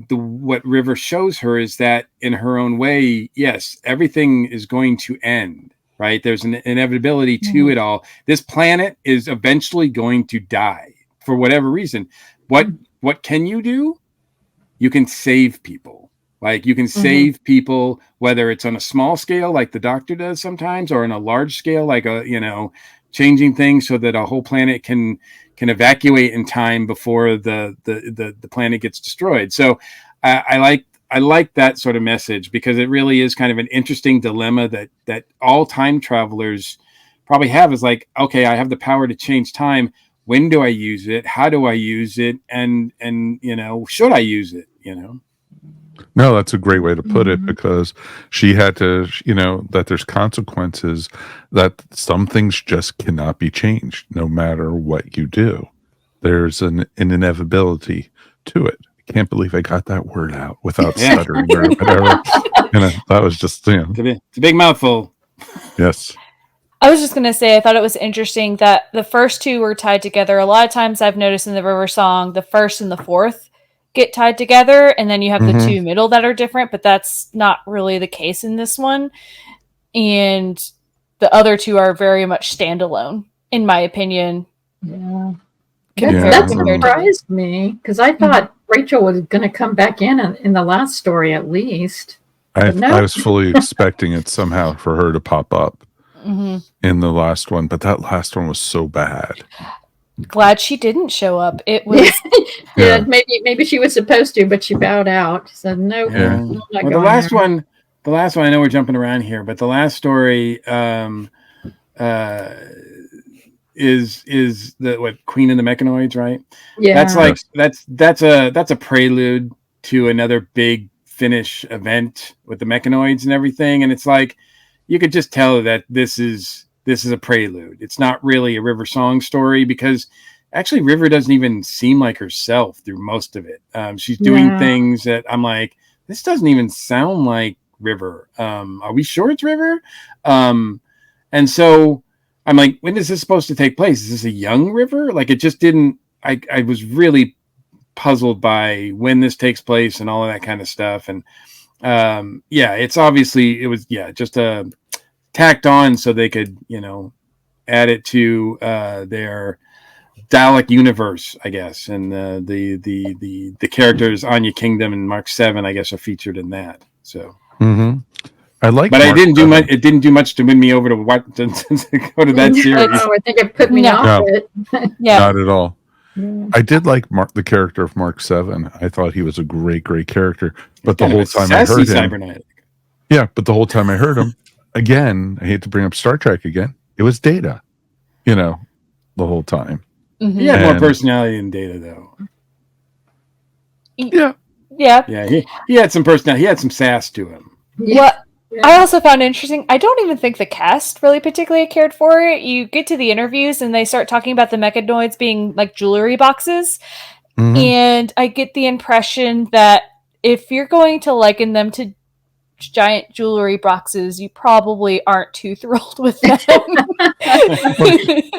[SPEAKER 6] what River shows her is that in her own way, yes, everything is going to end. Right? There's an inevitability to it all. This planet is eventually going to die for whatever reason. What can you do? You can save people. Like you can save people, whether it's on a small scale, like the Doctor does sometimes, or on a large scale, like changing things so that a whole planet can evacuate in time before the planet gets destroyed. So I like that sort of message, because it really is kind of an interesting dilemma that all time travelers probably have, is like, okay, I have the power to change time. When do I use it? How do I use it? And should I use it?
[SPEAKER 3] No, that's a great way to put it, because she had to, that there's consequences, that some things just cannot be changed no matter what you do. There's an inevitability to it. Can't believe I got that word out without stuttering or whatever. That was just,
[SPEAKER 6] it's a big mouthful.
[SPEAKER 3] Yes.
[SPEAKER 5] I was just going to say, I thought it was interesting that the first two were tied together. A lot of times I've noticed in the River song, the first and the fourth get tied together, and then you have the two middle that are different, but that's not really the case in this one. And the other two are very much standalone, in my opinion.
[SPEAKER 4] Yeah. That surprised me, because I thought Rachel was going to come back in the last story at least.
[SPEAKER 3] I was fully expecting it somehow for her to pop up in the last one, but that last one was so bad.
[SPEAKER 5] Glad she didn't show up. It was
[SPEAKER 4] maybe she was supposed to, but she bowed out. She said no.
[SPEAKER 6] Well, the last one. I know we're jumping around here, but the last story is the Queen of the Mechanoids, right?
[SPEAKER 4] Yeah,
[SPEAKER 6] that's a prelude to another big finish event with the Mechanoids and everything, and it's like you could just tell that this is a prelude. It's not really a River song story, because actually River doesn't even seem like herself through most of it. She's doing things that I'm like, this doesn't even sound like River. Are we sure it's River? And so I'm like, when is this supposed to take place? Is this a young River? Like, it just didn't I was really puzzled by when this takes place and all of that kind of stuff. And it's obviously, it was just tacked on so they could, add it to their Dalek universe, I guess. And the characters Anya Kingdom and Mark 7, I guess, are featured in that. So
[SPEAKER 3] I like,
[SPEAKER 6] but
[SPEAKER 3] Mark
[SPEAKER 6] I didn't
[SPEAKER 3] 7.
[SPEAKER 6] do much. It didn't do much to win me over to go to that series.
[SPEAKER 4] I think it put me off it.
[SPEAKER 3] Not at all. I did like the character of Mark 7. I thought he was a great character. But the whole time I heard him,
[SPEAKER 6] cybernetic.
[SPEAKER 3] but the whole time I heard him, again, I hate to bring up Star Trek again, it was Data, the whole time.
[SPEAKER 6] He had more personality than Data, though.
[SPEAKER 5] Yeah.
[SPEAKER 6] He had some personality. He had some sass to him.
[SPEAKER 5] What I also found interesting, I don't even think the cast really particularly cared for it. You get to the interviews and they start talking about the mechanoids being like jewelry boxes. And I get the impression that if you're going to liken them to giant jewelry boxes, you probably aren't too thrilled with them.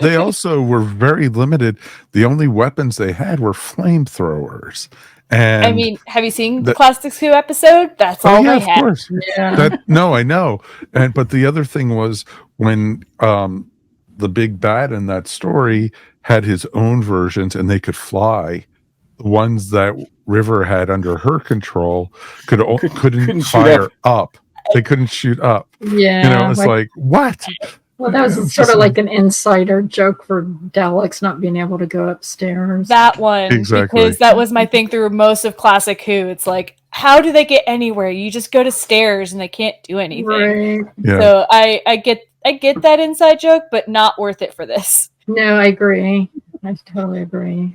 [SPEAKER 3] They also were very limited. The only weapons they had were flamethrowers. And
[SPEAKER 5] I mean, have you seen the Classics Who episode? That's all they had.
[SPEAKER 3] Of course.
[SPEAKER 4] Yeah.
[SPEAKER 3] No, I know. But the other thing was when the big bad in that story had his own versions and they could fly. The ones that River had under her control couldn't fire up. They couldn't shoot up.
[SPEAKER 4] Yeah.
[SPEAKER 3] It's like what?
[SPEAKER 4] Well, that was sort of like an insider joke for Daleks not being able to go upstairs.
[SPEAKER 5] That one,
[SPEAKER 3] exactly.
[SPEAKER 5] Because that was my thing through most of Classic Who. It's like, how do they get anywhere? You just go to stairs and they can't do anything.
[SPEAKER 4] Right.
[SPEAKER 3] Yeah.
[SPEAKER 5] So I get that inside joke, but not worth it for this.
[SPEAKER 4] No, I agree. I totally agree.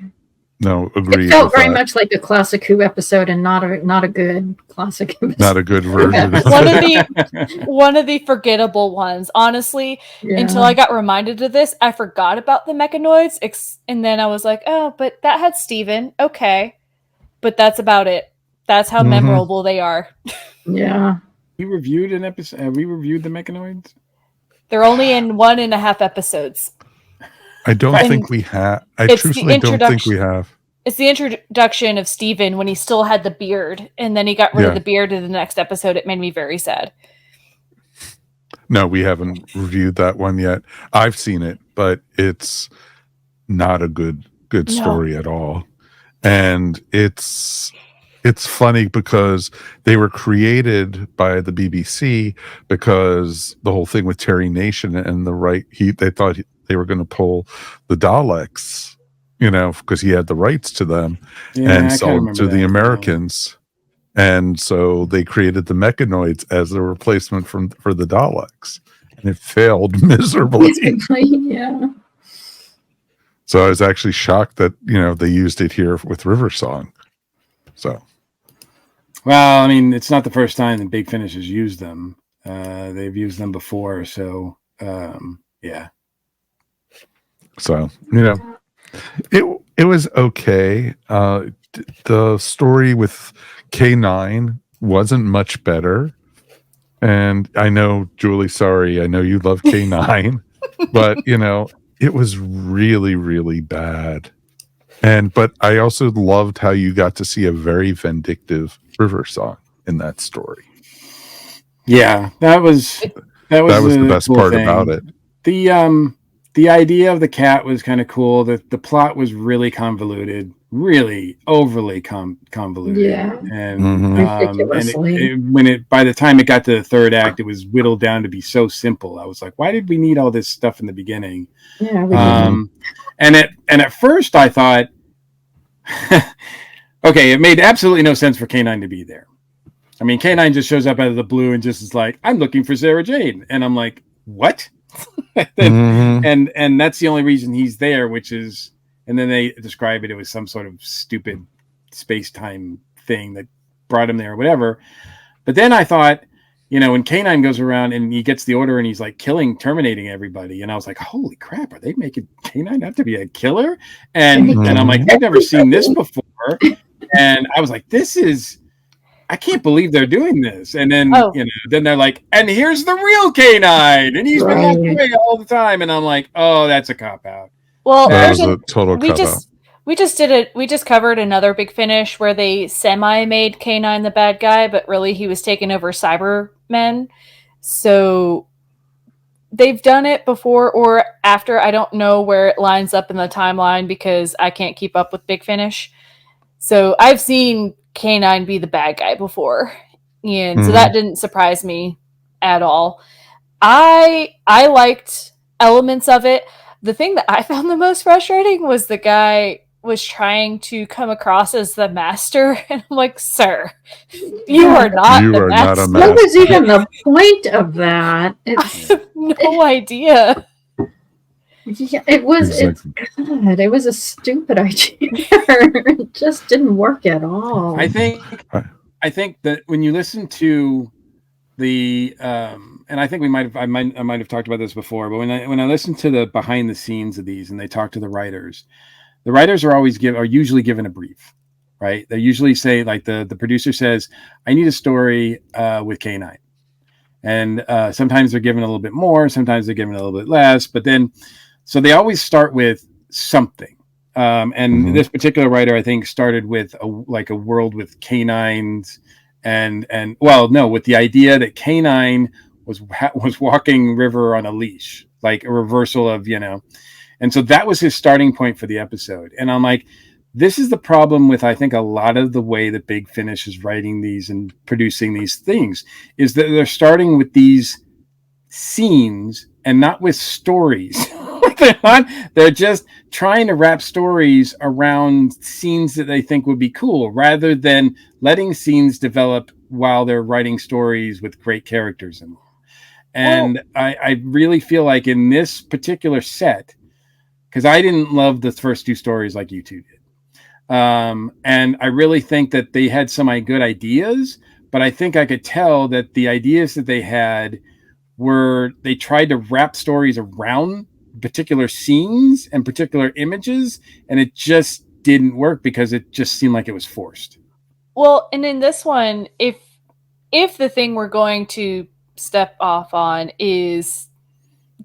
[SPEAKER 3] No, agree.
[SPEAKER 4] It felt very much like a Classic Who episode, and not a good Classic episode.
[SPEAKER 3] Not a good version.
[SPEAKER 5] one of the forgettable ones. Honestly, until I got reminded of this, I forgot about the mechanoids, and then I was like, "Oh, but that had Steven. Okay." But that's about it. That's how memorable they are.
[SPEAKER 4] Yeah.
[SPEAKER 6] We reviewed an episode. Have we reviewed the mechanoids?
[SPEAKER 5] They're only in 1.5 episodes.
[SPEAKER 3] I don't think we have. I truthfully don't think we have.
[SPEAKER 5] It's the introduction of Steven when he still had the beard, and then he got rid of the beard in the next episode. It made me very sad.
[SPEAKER 3] No, we haven't reviewed that one yet. I've seen it, but it's not a good story at all. And it's funny because they were created by the BBC because the whole thing with Terry Nation and they thought they were going to pull the Daleks, because he had the rights to them and sell them to the Americans. And so they created the mechanoids as a replacement for the Daleks. And it failed miserably.
[SPEAKER 4] Yeah.
[SPEAKER 3] So I was actually shocked that, they used it here with River Song. So.
[SPEAKER 6] Well, I mean, it's not the first time that Big Finish has used them. They've used them before. So, yeah.
[SPEAKER 3] So, it was okay. The story with K9 wasn't much better. And I know, Julie, sorry, I know you love K9, but, it was really, really bad. But I also loved how you got to see a very vindictive River Song in that story.
[SPEAKER 6] Yeah, that was
[SPEAKER 3] the best
[SPEAKER 6] cool
[SPEAKER 3] part
[SPEAKER 6] thing
[SPEAKER 3] about it.
[SPEAKER 6] The idea of the cat was kind of cool. The plot was really convoluted, really overly convoluted.
[SPEAKER 4] Yeah,
[SPEAKER 6] and by the time it got to the third act, it was whittled down to be so simple. I was like, why did we need all this stuff in the beginning?
[SPEAKER 4] Yeah.
[SPEAKER 6] And at first I thought, okay, it made absolutely no sense for K9 to be there. I mean, K9 just shows up out of the blue and just is like, I'm looking for Sarah Jane. And I'm like, what? and that's the only reason he's there, and then they describe it was some sort of stupid space-time thing that brought him there or whatever. But then I thought, when K9 goes around and he gets the order and he's like terminating everybody, and I was like, holy crap, are they making K9 have to be a killer? And I'm like, I've never seen this before. And I was like, I can't believe they're doing this. And then, then they're like, and here's the real K9, and he's been locked away all the time. And I'm like, oh, that's a cop out.
[SPEAKER 5] Well,
[SPEAKER 3] that was a total cop out.
[SPEAKER 5] We just covered another Big Finish where they semi-made K9 the bad guy, but really he was taking over Cybermen. So they've done it before or after. I don't know where it lines up in the timeline because I can't keep up with Big Finish. So I've seen K9 be the bad guy before. And so that didn't surprise me at all. I liked elements of it. The thing that I found the most frustrating was the guy was trying to come across as the master, and I'm like, sir, you are not the master.
[SPEAKER 3] Not a master.
[SPEAKER 4] What was even the point of that?
[SPEAKER 5] I have no idea.
[SPEAKER 4] Yeah, it was a stupid idea. It just didn't work at all.
[SPEAKER 6] I think that when you listen to the and I think I might have talked about this before, but when I listen to the behind the scenes of these and they talk to the writers are usually given a brief, right? They usually say, like, the producer says, I need a story with K9. And sometimes they're given a little bit more, sometimes they're given a little bit less, but then so they always start with something. And this particular writer, I think, started with a world with canines with the idea that K9 was walking River on a leash, like a reversal of, and so that was his starting point for the episode. And I'm like, this is the problem with, I think, a lot of the way that Big Finish is writing these and producing these things, is that they're starting with these scenes and not with stories. They're just trying to wrap stories around scenes that they think would be cool, rather than letting scenes develop while they're writing stories with great characters in them. And I really feel like in this particular set, because I didn't love the first two stories like you two did. And I really think that they had some good ideas, but I think I could tell that the ideas that they had they tried to wrap stories around particular scenes and particular images, and it just didn't work because it just seemed like it was forced. Well,
[SPEAKER 5] and in this one, if the thing we're going to step off on is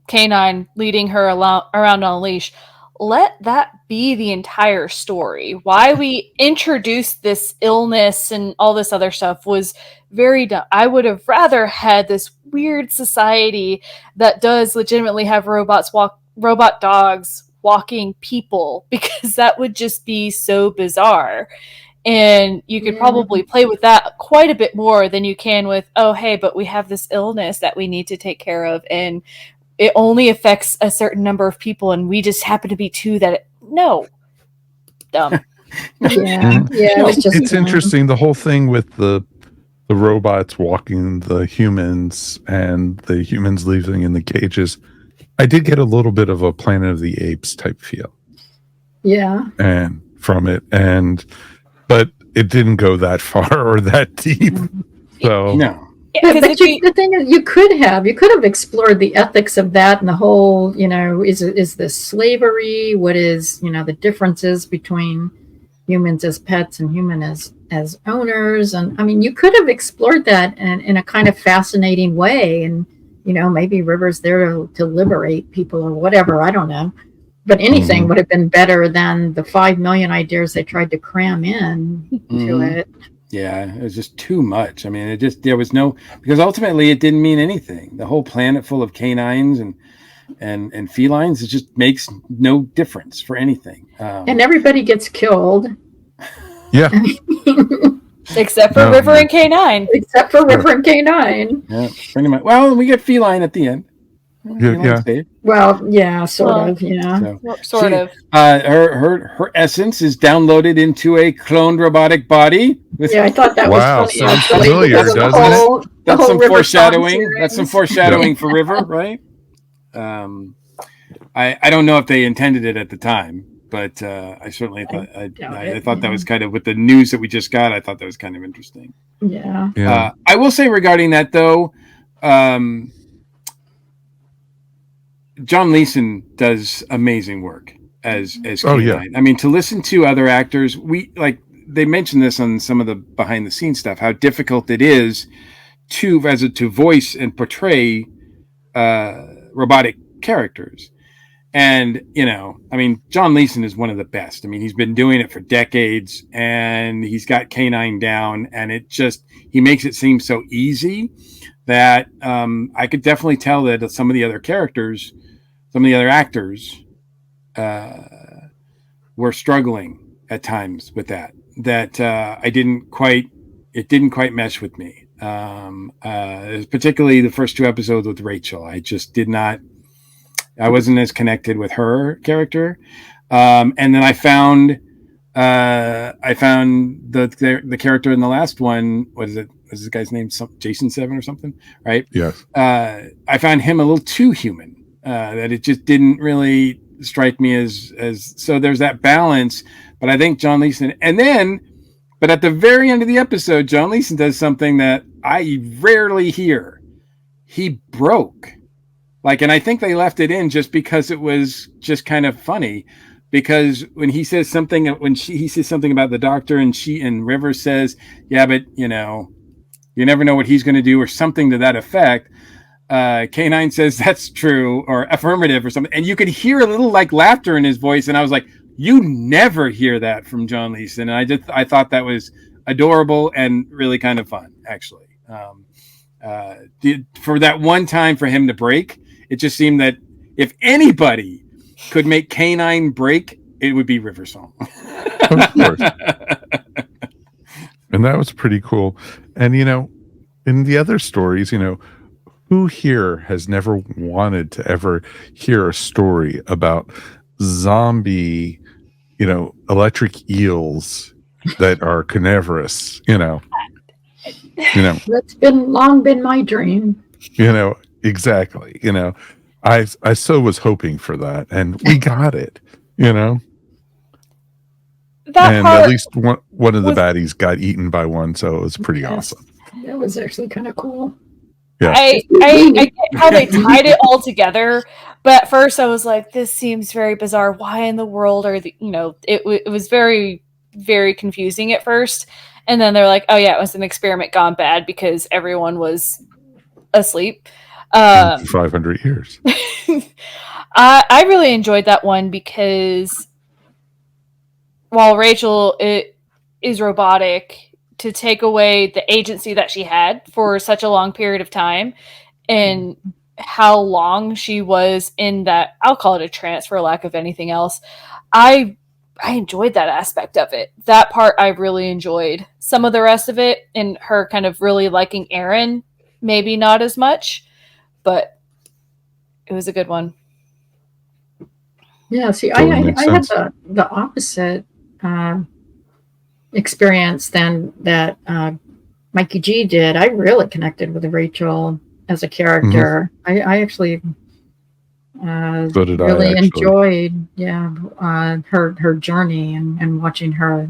[SPEAKER 5] K9 leading her around on a leash, let that be the entire story. Why we introduced this illness and all this other stuff was very dumb. I would have rather had this weird society that does legitimately have robot dogs walking people, because that would just be so bizarre. And you could probably play with that quite a bit more than you can with, oh, hey, but we have this illness that we need to take care of, and it only affects a certain number of people, and we just happen to be two that no. Dumb.
[SPEAKER 3] It's interesting, the whole thing with the robots walking the humans and the humans living in the cages. I did get a little bit of a Planet of the Apes type feel.
[SPEAKER 4] Yeah.
[SPEAKER 3] And from it, but it didn't go that far or that deep. So
[SPEAKER 6] no.
[SPEAKER 4] But the thing is, you could have explored the ethics of that and the whole, is this slavery? What is, the differences between humans as pets and humans as owners? And I mean, you could have explored that in a kind of fascinating way. And, maybe River's there to liberate people or whatever. I don't know. But anything would have been better than the 5 million ideas they tried to cram in to it.
[SPEAKER 6] Yeah, it was just too much. I mean, because ultimately it didn't mean anything. The whole planet full of canines and felines, it just makes no difference for anything.
[SPEAKER 4] And everybody gets killed.
[SPEAKER 3] Yeah.
[SPEAKER 5] Except for River and K9.
[SPEAKER 4] Except for River and K9.
[SPEAKER 6] Yeah, pretty much. Well, we get feline at the end.
[SPEAKER 3] Yeah.
[SPEAKER 4] Well, yeah, sort of. Yeah,
[SPEAKER 5] sort of.
[SPEAKER 6] Her essence is downloaded into a cloned robotic body.
[SPEAKER 4] Yeah, I thought that was funny.
[SPEAKER 3] Sounds familiar, doesn't it?
[SPEAKER 6] That's some foreshadowing. That's some foreshadowing for River, right? I don't know if they intended it at the time, but I certainly thought I thought that was kind of, with the news that we just got, I thought that was kind of interesting.
[SPEAKER 4] Yeah.
[SPEAKER 6] I will say regarding that though. John Leeson does amazing work as K9. I mean, to listen to other actors, they mentioned this on some of the behind the scenes stuff, how difficult it is to voice and portray robotic characters. And, I mean, John Leeson is one of the best. I mean, he's been doing it for decades, and he's got K-9 down, and he makes it seem so easy that I could definitely tell that some of the other characters, some of the other actors were struggling at times with that it didn't quite mesh with me. Particularly the first 2 episodes with Rachel. I wasn't as connected with her character. And then I found the character in the last one. What is it? What's this guy's name? Jason 7 or something, right?
[SPEAKER 3] Yes.
[SPEAKER 6] I found him a little too human. That it just didn't really strike me as so. There's that balance, but I think John Leeson, but at the very end of the episode, John Leeson does something that I rarely hear. He broke. And I think they left it in just because it was just kind of funny, because when he says something, he says something about the doctor, and River says, yeah, but you never know what he's going to do, or something to that effect. K-9 says that's true, or affirmative, or something. And you could hear a little laughter in his voice. And I was like, you never hear that from John Leeson. And I thought that was adorable and really kind of fun, actually. For that one time for him to break, it just seemed that if anybody could make K-9 break, it would be River Song.
[SPEAKER 3] Of course. And that was pretty cool. And, in the other stories, who here has never wanted to ever hear a story about zombie, electric eels that are carnivorous,
[SPEAKER 4] That's long been my dream.
[SPEAKER 3] Exactly. I so was hoping for that, and we got it, and at least one of the baddies got eaten by one, so it was pretty awesome.
[SPEAKER 4] That was actually kind of cool.
[SPEAKER 3] Yeah.
[SPEAKER 5] I get how they tied it all together, but at first I was like, this seems very bizarre. Why in the world are it was very, very confusing at first. And then they're like, oh yeah, it was an experiment gone bad because everyone was asleep.
[SPEAKER 3] 500 years.
[SPEAKER 5] I really enjoyed that one because while Rachel is robotic, to take away the agency that she had for such a long period of time and how long she was in that, I'll call it a trance for lack of anything else. I enjoyed that aspect of it. That part I really enjoyed. Some of the rest of it, and her kind of really liking Aaron, maybe not as much, but it was a good one.
[SPEAKER 4] Yeah, see, I had the opposite experience than that Mikey G did. I really connected with Rachel as a character. Mm-hmm. I actually
[SPEAKER 3] so did
[SPEAKER 4] really enjoyed her journey and watching her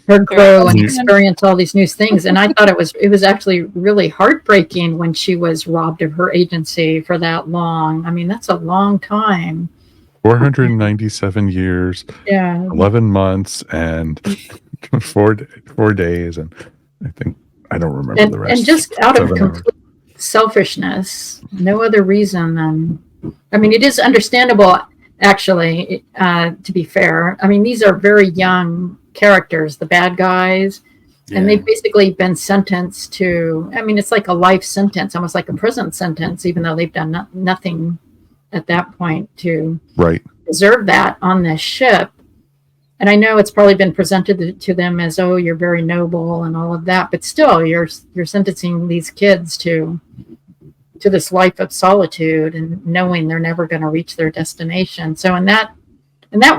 [SPEAKER 4] her grow and experience all these new things. And I thought it was actually really heartbreaking when she was robbed of her agency for that long. I mean, that's a long time.
[SPEAKER 3] 497 years, 11 months, and 4 days, and I don't remember the rest.
[SPEAKER 4] And just out of complete selfishness, no other reason than, I mean, it is understandable, actually, to be fair. I mean, these are very young characters, the bad guys, and they've basically been sentenced to, I mean, it's like a life sentence, almost like a prison sentence, even though they've done nothing at that point to deserve that on this ship. And I know it's probably been presented to them as, oh, you're very noble and all of that, but still you're sentencing these kids to this life of solitude and knowing they're never going to reach their destination. So in that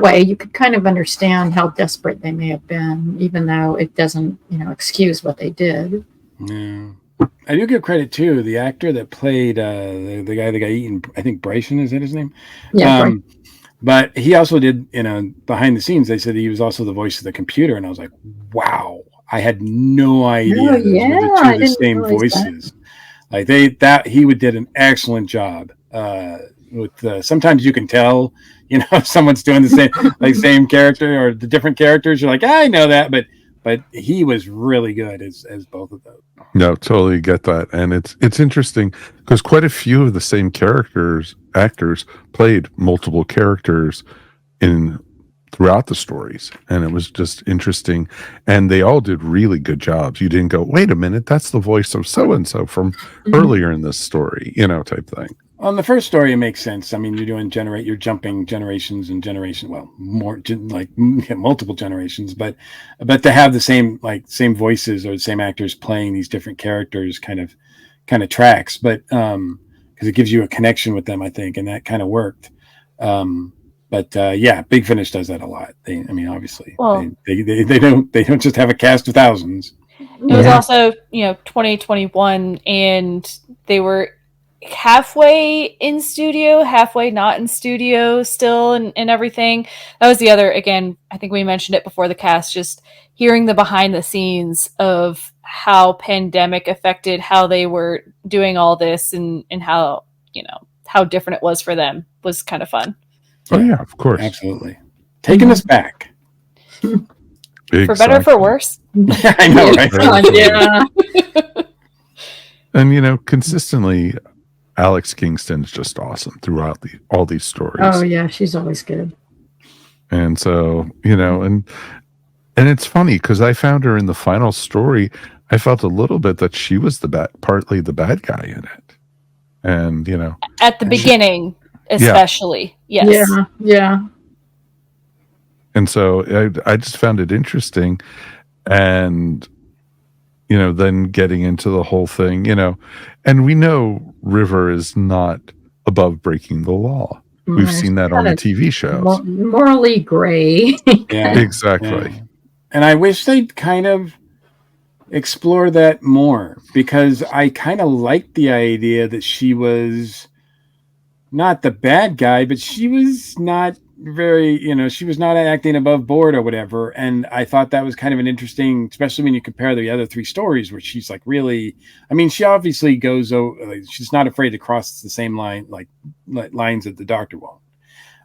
[SPEAKER 4] way, you could kind of understand how desperate they may have been, even though it doesn't, excuse what they did.
[SPEAKER 6] Yeah. I do give credit to the actor that played the guy that got eaten. I think Bryson, is that his name?
[SPEAKER 4] Yeah.
[SPEAKER 6] But he also did, behind the scenes, they said he was also the voice of the computer, and I was like, wow, I had no idea those were the same voices. That. He did an excellent job. With sometimes you can tell, if someone's doing the same same character or the different characters. You're like, I know that, but but he was really good as both of those.
[SPEAKER 3] No, totally get that. And it's interesting because quite a few of the same actors played multiple characters in throughout the stories, and it was just interesting, and they all did really good jobs. You didn't go, wait a minute, that's the voice of so and so from earlier in this story, type thing.
[SPEAKER 6] On the first story, it makes sense. I mean, you're jumping generations and multiple generations, but to have the same voices or the same actors playing these different characters kind of tracks, but because it gives you a connection with them, I think, and that kind of worked. But Big Finish does that a lot. Obviously, they don't just have a cast of thousands.
[SPEAKER 5] It was also 2021, and they were halfway in studio, halfway not in studio still, and everything. That was the other, again, I think we mentioned it before the cast, just hearing the behind the scenes of how pandemic affected how they were doing all this, and how how different it was for them was kind of fun.
[SPEAKER 3] Oh yeah, of course,
[SPEAKER 6] absolutely, taking us back
[SPEAKER 5] for better or for worse.
[SPEAKER 6] I know, right?
[SPEAKER 4] Yeah.
[SPEAKER 3] And consistently, Alex Kingston's just awesome throughout all these stories.
[SPEAKER 4] Oh yeah, she's always good.
[SPEAKER 3] And so and it's funny because I found her in the final story. I felt a little bit that she was partly the bad guy in it, and
[SPEAKER 5] at the beginning. Especially, yes.
[SPEAKER 4] Yeah.
[SPEAKER 3] And so I just found it interesting, and then getting into the whole thing, and we know River is not above breaking the law. We've seen that on the TV shows.
[SPEAKER 4] Morally gray.
[SPEAKER 6] Yeah,
[SPEAKER 3] exactly.
[SPEAKER 6] Yeah. And I wish they'd kind of explore that more, because I kind of liked the idea that she was not the bad guy, but she was not very, she was not acting above board or whatever. And I thought that was kind of an interesting, especially when you compare the other three stories where she's like really, she obviously goes, she's not afraid to cross the same line, like lines that the Doctor won't.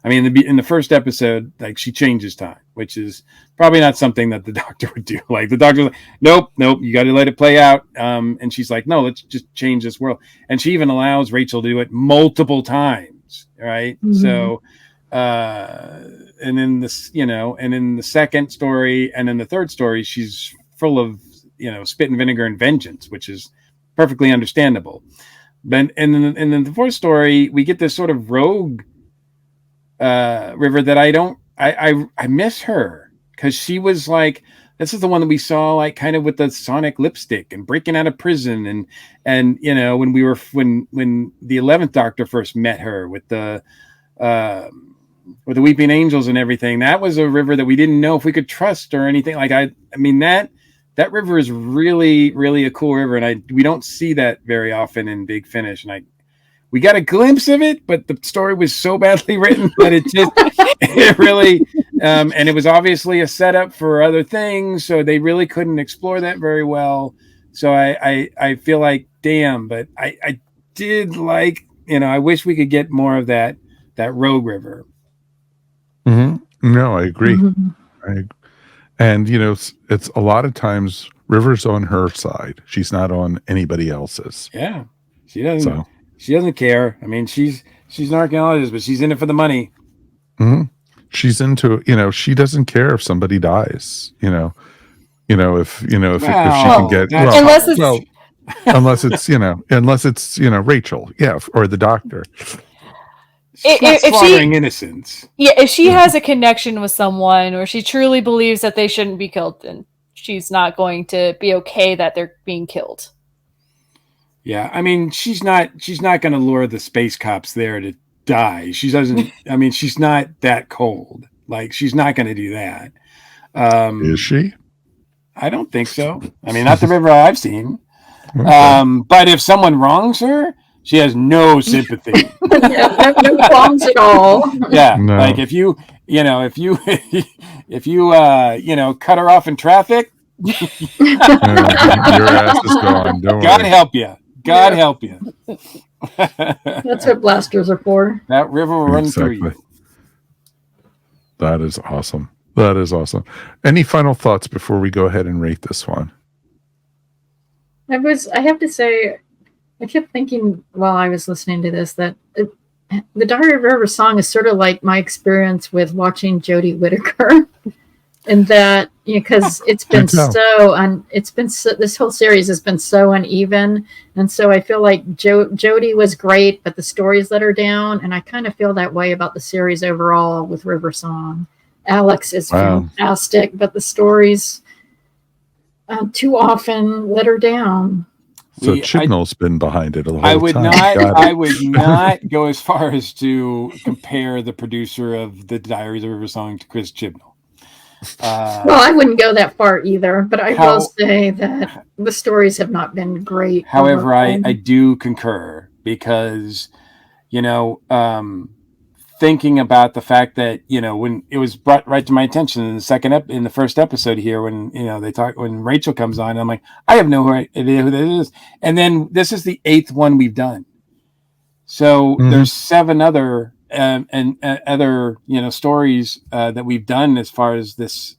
[SPEAKER 6] In the first episode, like, she changes time, which is probably not something that the Doctor would do. Like, the Doctor's like, nope, you got to let it play out. And she's like, no, let's just change this world. And she even allows Rachel to do it multiple times, right? Mm-hmm. So, and in this, and in the second story and in the third story, she's full of, spit and vinegar and vengeance, which is perfectly understandable. But and then the fourth story, we get this sort of rogue River that I miss her, because she was like, this is the one that we saw like kind of with the sonic lipstick and breaking out of prison, and when the 11th Doctor first met her with the Weeping Angels and everything, that was a River that we didn't know if we could trust or anything. Like that River is really, really a cool River, and we don't see that very often in Big Finish, and we got a glimpse of it, but the story was so badly written that it really, and it was obviously a setup for other things, so they really couldn't explore that very well. So I feel like, damn, but I did like, I wish we could get more of that rogue River.
[SPEAKER 3] Mm-hmm. No, I agree. Mm-hmm. And it's a lot of times River's on her side. She's not on anybody else's.
[SPEAKER 6] Yeah, she doesn't. So. She doesn't care. She's an archaeologist, but she's in it for the money.
[SPEAKER 3] Mm-hmm. She's into, she doesn't care if somebody dies. If she can get unless it's Rachel, or the Doctor.
[SPEAKER 6] If slaughtering innocents.
[SPEAKER 5] Yeah, if she has a connection with someone, or she truly believes that they shouldn't be killed, then she's not going to be okay that they're being killed.
[SPEAKER 6] Yeah, she's not going to lure the space cops there to die. She doesn't. She's not that cold. Like, she's not going to do that.
[SPEAKER 3] Is she?
[SPEAKER 6] I don't think so. Not the River I've seen. Okay. But if someone wrongs her, she has no sympathy.
[SPEAKER 4] No qualms at all.
[SPEAKER 6] Yeah, no. Like if you cut her off in traffic,
[SPEAKER 3] your ass is gone. Don't
[SPEAKER 6] God
[SPEAKER 3] worry.
[SPEAKER 6] Help you. God help you.
[SPEAKER 4] That's what blasters are for.
[SPEAKER 6] That River will run through you.
[SPEAKER 3] That is awesome. That is awesome. Any final thoughts before we go ahead and rate this one?
[SPEAKER 4] I have to say, I kept thinking while I was listening to this that the Diary of a River Song is sort of like my experience with watching Jodie Whittaker. And that, because it's been this whole series has been so uneven. And so I feel like Jodie was great, but the stories let her down. And I kind of feel that way about the series overall with River Song. Alex is fantastic, but the stories too often let her down.
[SPEAKER 3] So Chibnall's been behind it a little.
[SPEAKER 6] I would not go as far as to compare the producer of the Diaries of River Song to Chris Chibnall.
[SPEAKER 4] Well, I wouldn't go that far either, but I will say that the stories have not been great.
[SPEAKER 6] However, I do concur because, thinking about the fact that, when it was brought right to my attention in the first episode here, when, when Rachel comes on, I'm like, I have no idea who that is. And then this is the 8th one we've done. So there's 7 other other stories that we've done as far as this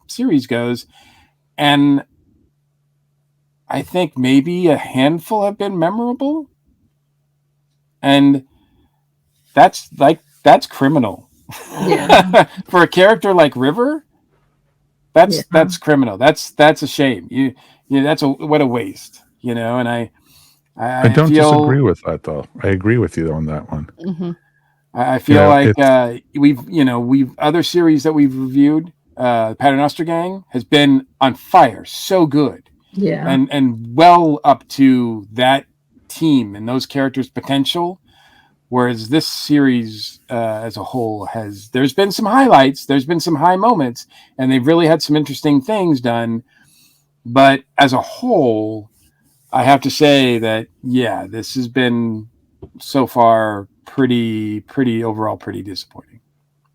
[SPEAKER 6] series goes, and I think maybe a handful have been memorable, and that's criminal. Yeah. For a character like River, that's criminal. That's a shame. What a waste. And I
[SPEAKER 3] don't disagree with that, though. I agree with you on that one.
[SPEAKER 5] Mm-hmm.
[SPEAKER 6] I feel like we've other series that we've reviewed, Paternoster Gang has been on fire, so good, and well up to that team and those characters' potential. Whereas this series as a whole there's been some highlights, there's been some high moments, and they've really had some interesting things done. But as a whole, I have to say that this has been so far pretty overall pretty disappointing.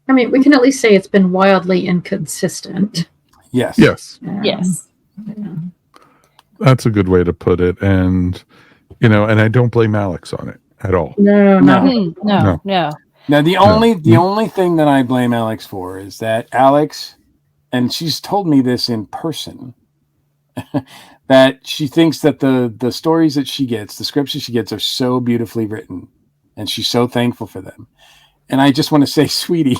[SPEAKER 4] I mean, we can at least say it's been wildly inconsistent.
[SPEAKER 3] Yes.
[SPEAKER 4] Yeah.
[SPEAKER 3] That's a good way to put it. And and I don't blame Alex on it at all.
[SPEAKER 4] No.
[SPEAKER 6] Now the only thing that I blame Alex for is that Alex, and she's told me this in person, that she thinks that the stories that she gets, the scripts that she gets, are so beautifully written, and she's so thankful for them. And I just want to say, sweetie.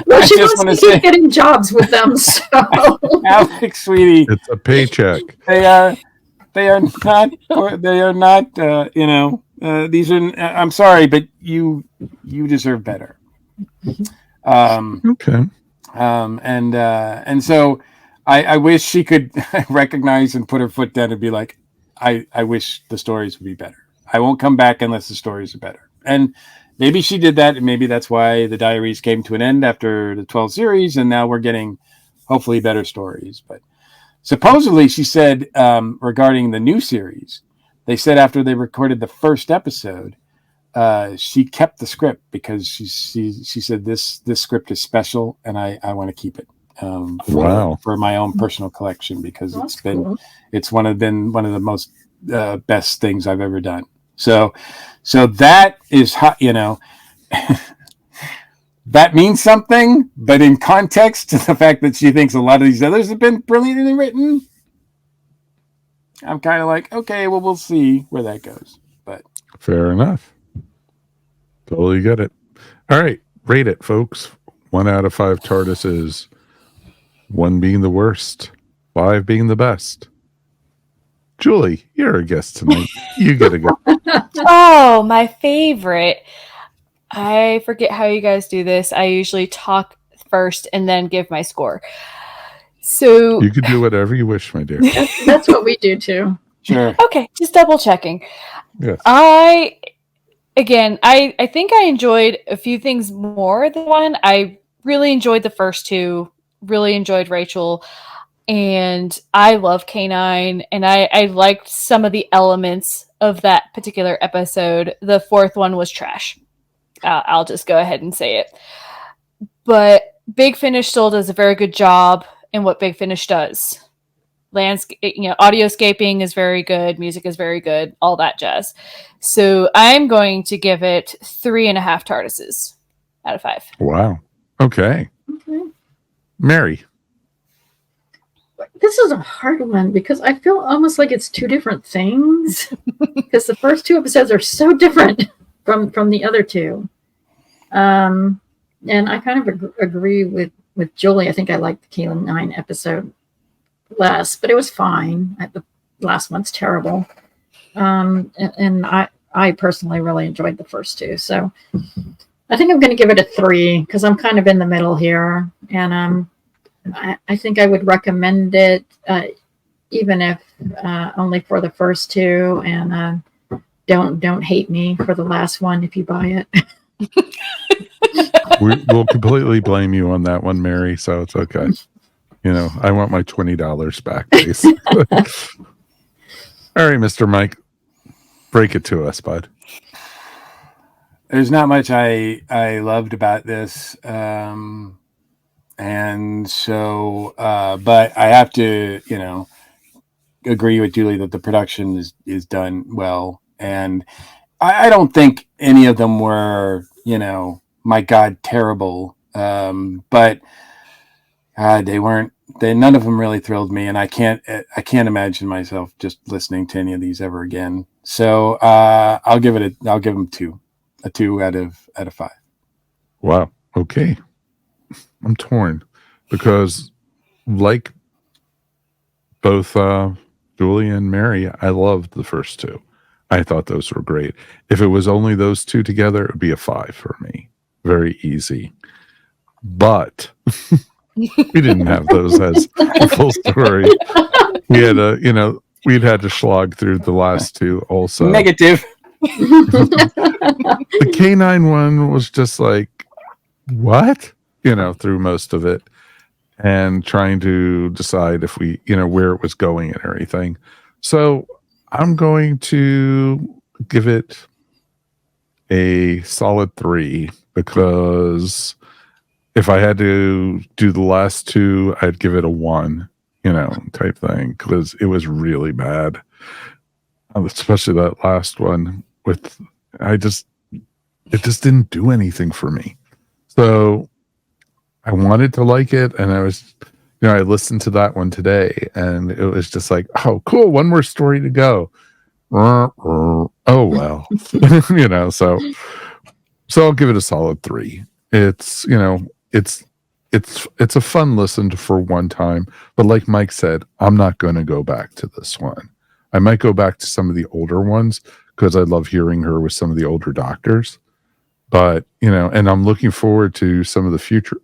[SPEAKER 4] Well, she wants to keep getting jobs with them. So,
[SPEAKER 6] Alex, sweetie,
[SPEAKER 3] it's a paycheck.
[SPEAKER 6] They are not. These are. I'm sorry, but you deserve better.
[SPEAKER 3] Okay.
[SPEAKER 6] And so I wish she could recognize and put her foot down and be like, I wish the stories would be better. I won't come back unless the stories are better. And maybe she did that, and maybe that's why the Diaries came to an end after the 12 series, and now we're getting hopefully better stories. But supposedly she said, regarding the new series, they said after they recorded the first episode, she kept the script because she said this script is special, and I want to keep it for my own personal collection, because it's one of the most best things I've ever done. So that is how, that means something, but in context to the fact that she thinks a lot of these others have been brilliantly written, I'm kind of like, okay, well, we'll see where that goes. But
[SPEAKER 3] fair enough. Totally get it. All right, rate it, folks. 1 out of 5 TARDISes, 1 being the worst, 5 being the best. Julie, you're a guest tonight. You get a go.
[SPEAKER 5] Oh, my favorite. I forget how you guys do this. I usually talk first and then give my score. So
[SPEAKER 3] you can do whatever you wish, my dear.
[SPEAKER 4] That's what we do too.
[SPEAKER 6] Sure.
[SPEAKER 5] Okay, just double checking.
[SPEAKER 3] Yes.
[SPEAKER 5] I think I enjoyed a few things more than one. I really enjoyed the first 2. Really enjoyed Rachel. And I love K9, and I liked some of the elements of that particular episode. The 4th one was trash. I'll just go ahead and say it. But Big Finish still does a very good job in what Big Finish does. Audioscaping is very good, music is very good, all that jazz. So I'm going to give it 3.5 TARDISes. out of 5.
[SPEAKER 3] Wow. Okay. Mary.
[SPEAKER 4] This is a hard one because I feel almost like it's two different things because the first 2 episodes are so different from the other 2. And I kind of agree with Julie. I think I liked the Canine episode less, but it was fine. The last one's terrible. And I personally really enjoyed the first 2. So I think I'm going to give it a 3 because I'm kind of in the middle here. And I think I would recommend it, even if only for the first 2. And don't hate me for the last one if you buy it.
[SPEAKER 3] We'll completely blame you on that one, Mary. So it's okay. I want my $20 back, please. All right, Mr. Mike, break it to us, bud.
[SPEAKER 6] There's not much I loved about this. And so, but I have to, agree with Julie that the production is done well. And I don't think any of them were, my God, terrible. But none of them really thrilled me. And I can't imagine myself just listening to any of these ever again. So, I'll give them 2, a 2 out of 5.
[SPEAKER 3] Wow. Okay. I'm torn because, like both Julie and Mary, I loved the first 2. I thought those were great. If it was only those 2 together, it would be a 5 for me. Very easy. But we didn't have those as a full story. We had we'd had to slog through the last 2 also.
[SPEAKER 6] Negative.
[SPEAKER 3] The canine one was just like, what? Through most of it, and trying to decide if we, where it was going and everything. So I'm going to give it a solid 3 because if I had to do the last 2, I'd give it a 1, type thing, because it was really bad. Especially that last one it just didn't do anything for me. So I wanted to like it, and I was, I listened to that one today, and it was just like, oh, cool, one more story to go. Oh well, So I'll give it a solid 3. It's it's a fun listen for one time, but like Mike said, I'm not going to go back to this one. I might go back to some of the older ones because I love hearing her with some of the older doctors. But and I'm looking forward to some of the future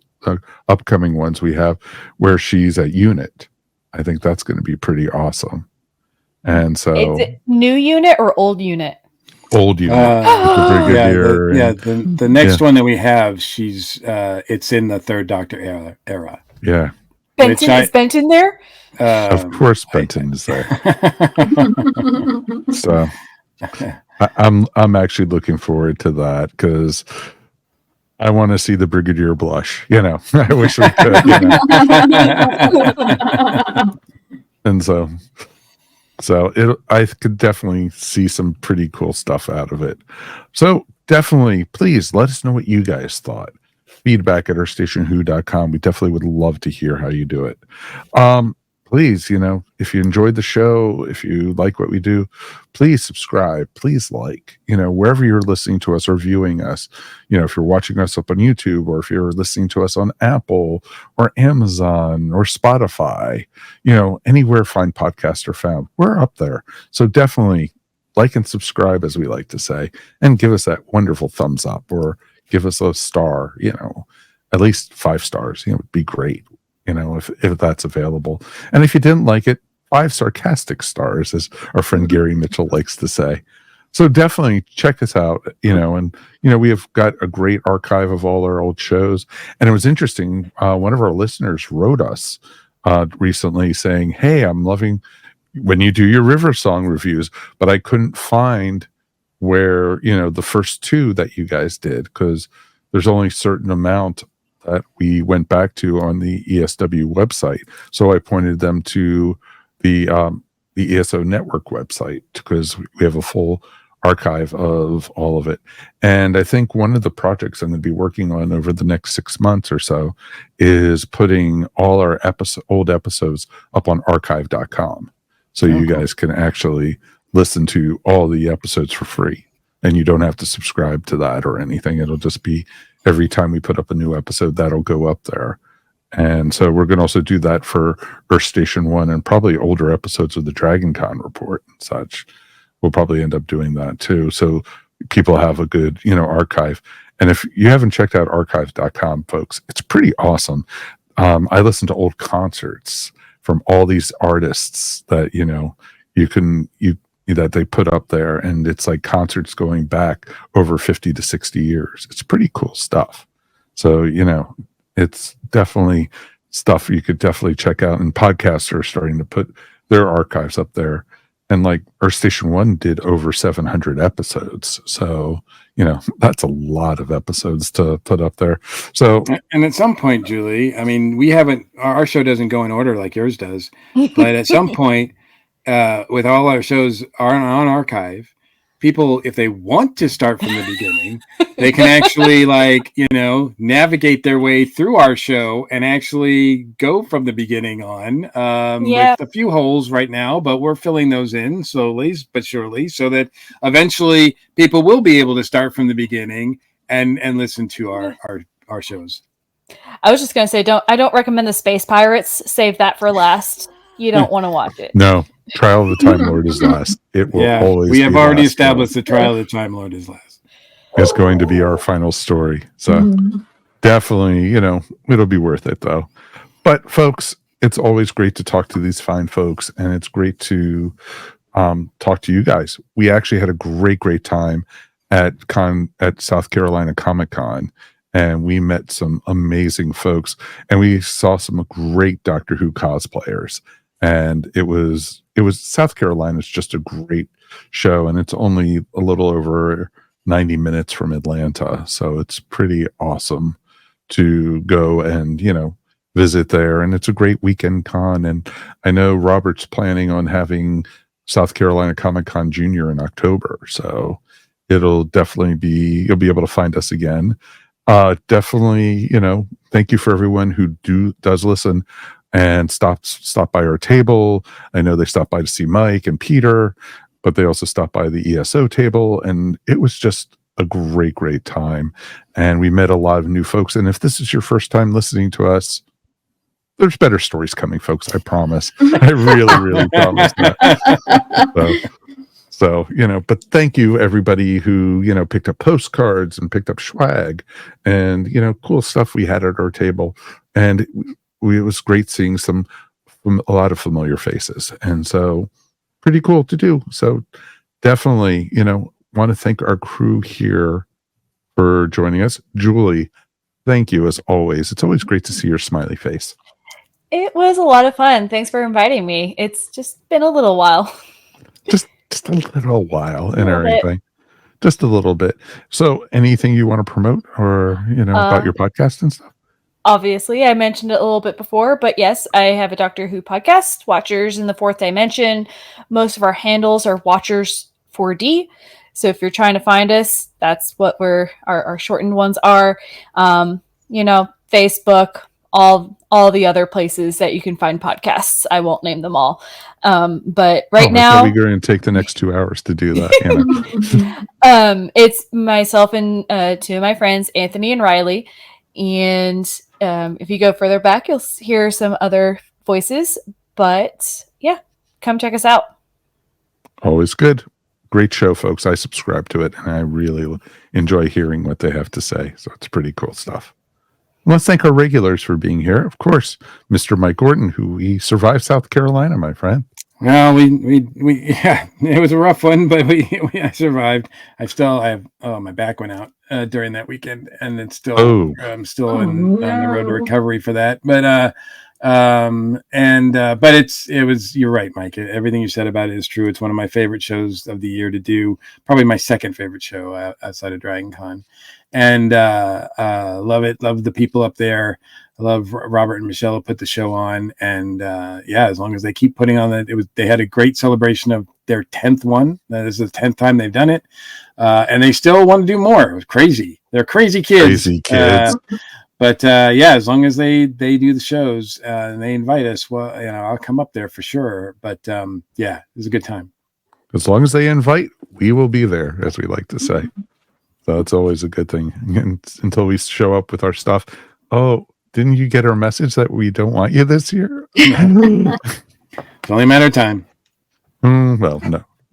[SPEAKER 3] upcoming ones we have where she's at unit. I think that's going to be pretty awesome. And so,
[SPEAKER 5] is it new unit or old unit?
[SPEAKER 3] Old unit.
[SPEAKER 6] The next one that we have, she's it's in the Third Doctor era.
[SPEAKER 3] Yeah.
[SPEAKER 5] Is Benton there?
[SPEAKER 3] Of course, Benton is there. So I'm actually looking forward to that because I want to see the Brigadier blush. I wish we could. And so I could definitely see some pretty cool stuff out of it. So definitely, please let us know what you guys thought. Feedback at ourstationwho.com. We definitely would love to hear how you do it. Please, if you enjoyed the show, if you like what we do, please subscribe, please like, wherever you're listening to us or viewing us, if you're watching us up on YouTube or if you're listening to us on Apple or Amazon or Spotify, anywhere fine podcasts are found, we're up there. So definitely like and subscribe, as we like to say, and give us that wonderful thumbs up or give us a star, at least 5 stars, it would be great. If that's available. And if you didn't like it, 5 sarcastic stars, as our friend Gary Mitchell likes to say. So definitely check us out, and, we have got a great archive of all our old shows. And it was interesting. One of our listeners wrote us recently saying, hey, I'm loving when you do your River Song reviews, but I couldn't find where, the first 2 that you guys did, because there's only a certain amount that we went back to on the ESW website. So I pointed them to the ESO network website because we have a full archive of all of it. And I think one of the projects I'm going to be working on over the next 6 months or so is putting all our old episodes up on archive.com. So you guys can actually listen to all the episodes for free, and you don't have to subscribe to that or anything. It'll just be every time we put up a new episode, that'll go up there. And so we're going to also do that for Earth Station 1 and probably older episodes of the Dragon Con report and such. We'll probably end up doing that too. So people have a good, archive. And if you haven't checked out archive.com, folks, it's pretty awesome. I listen to old concerts from all these artists that, that they put up there. And it's like concerts going back over 50 to 60 years. It's pretty cool stuff. So, it's definitely stuff you could definitely check out. And podcasts are starting to put their archives up there. And like Earth Station 1 did over 700 episodes. So, that's a lot of episodes to put up there. So,
[SPEAKER 6] and at some point, Julie, I mean, our show doesn't go in order like yours does, but at some point, with all our shows are on archive, people, if they want to start from the beginning, they can actually navigate their way through our show and actually go from the beginning on with a few holes right now, but we're filling those in slowly but surely so that eventually people will be able to start from the beginning and listen to our shows.
[SPEAKER 5] I was just going to say, I don't recommend the Space Pirates. Save that for last. You don't want to watch it.
[SPEAKER 3] No. Trial of the Time Lord is last. It will always.
[SPEAKER 6] We have already established the Trial of the Time Lord is last.
[SPEAKER 3] It's going to be our final story. So definitely, it'll be worth it though. But folks, it's always great to talk to these fine folks, and it's great to talk to you guys. We actually had a great time at South Carolina Comic Con, and we met some amazing folks, and we saw some great Doctor Who cosplayers. And it was South Carolina's just a great show, and it's only a little over 90 minutes from Atlanta. So it's pretty awesome to go and, visit there. And it's a great weekend con. And I know Robert's planning on having South Carolina Comic Con Junior in October. So it'll definitely you'll be able to find us again. Definitely, thank you for everyone who does listen and stop by our table. I know they stopped by to see Mike and Peter, but they also stopped by the ESO table, and it was just a great time. And we met a lot of new folks. And if this is your first time listening to us, there's better stories coming, folks. I promise. I really promise that. So, but thank you everybody who, picked up postcards and picked up swag and, cool stuff we had at our table. And it was great seeing a lot of familiar faces. And so pretty cool to do. So definitely, want to thank our crew here for joining us. Julie, thank you as always. It's always great to see your smiley face.
[SPEAKER 5] It was a lot of fun. Thanks for inviting me. It's just been a little while.
[SPEAKER 3] Just a little while and everything. Just a little bit. So anything you want to promote or, about your podcast and stuff?
[SPEAKER 5] Obviously, I mentioned it a little bit before, but yes, I have a Doctor Who podcast, Watchers in the Fourth Dimension. Most of our handles are Watchers 4D. So if you're trying to find us, that's what our shortened ones are. Facebook, all the other places that you can find podcasts. I won't name them all. But now
[SPEAKER 3] we're going to take the next 2 hours to do that.
[SPEAKER 5] It's myself and two of my friends, Anthony and Riley. And if you go further back, you'll hear some other voices. But yeah, come check us out.
[SPEAKER 3] Always good. Great show, folks. I subscribe to it, and I really enjoy hearing what they have to say. So it's pretty cool stuff. Let's thank our regulars for being here. Of course, Mr. Mike Gordon, who we survived South Carolina, my friend.
[SPEAKER 6] Well, it was a rough one, but I survived. My back went out during that weekend, and it's still I'm still on the road to recovery for that. But But you're right, Mike. Everything you said about it is true. It's one of my favorite shows of the year to do. Probably my second favorite show outside of Dragon Con. And love it. Love the people up there. I love Robert and Michelle who put the show on. And as long as they keep putting on that, they had a great celebration of their 10th one. This is the 10th time they've done it. And they still want to do more. It was crazy. They're crazy kids.
[SPEAKER 3] Crazy kids.
[SPEAKER 6] But as long as they do the shows and they invite us, well, I'll come up there for sure. But it was a good time.
[SPEAKER 3] As long as they invite, we will be there, as we like to say. So it's always a good thing. And until we show up with our stuff. Oh, didn't you get our message that we don't want you this year?
[SPEAKER 6] It's only a matter of time.
[SPEAKER 3] Well,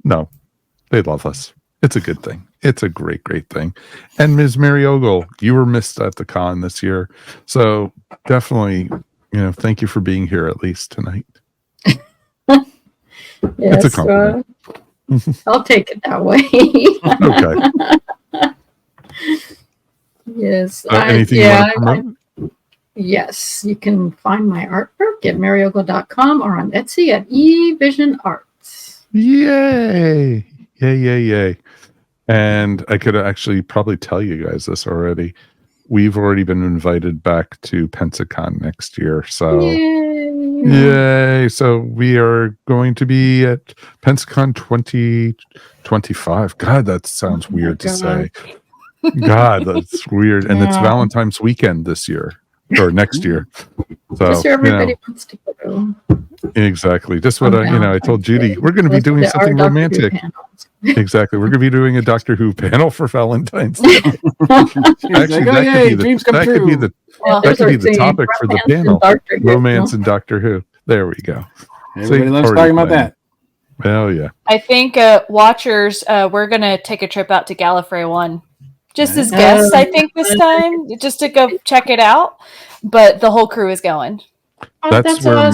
[SPEAKER 3] no. They love us. It's a good thing. It's a great, great thing. And Ms. Mary Ogle, you were missed at the con this year. So definitely, thank you for being here at least tonight.
[SPEAKER 4] Yes,
[SPEAKER 3] it's a compliment.
[SPEAKER 4] I'll take it that way.
[SPEAKER 3] Okay.
[SPEAKER 4] Yes.
[SPEAKER 3] Anything you want to promote?
[SPEAKER 4] Yes, you can find my artwork at maryogle.com or on Etsy at eVision Arts.
[SPEAKER 3] Yay! Yay. And I could actually probably tell you guys this already. We've already been invited back to Pensacon next year. So yay. So we are going to be at Pensacon 2025. God, that sounds weird to say. God, that's weird. And it's Valentine's weekend this year. Or next year. So
[SPEAKER 4] just where everybody wants to go.
[SPEAKER 3] Exactly. Just what I told Judy, we're going to be doing something romantic. Exactly. We're going to be doing a Doctor Who panel for Valentine's Day. Actually, that could be the topic for the panel. Romance and Doctor Who. There we go.
[SPEAKER 6] Everybody loves talking about that.
[SPEAKER 3] Hell yeah.
[SPEAKER 5] I think watchers, we're going to take a trip out to Gallifrey 1. Just as guests, I think, this time, just to go check it out. But the whole crew is going.
[SPEAKER 3] That's where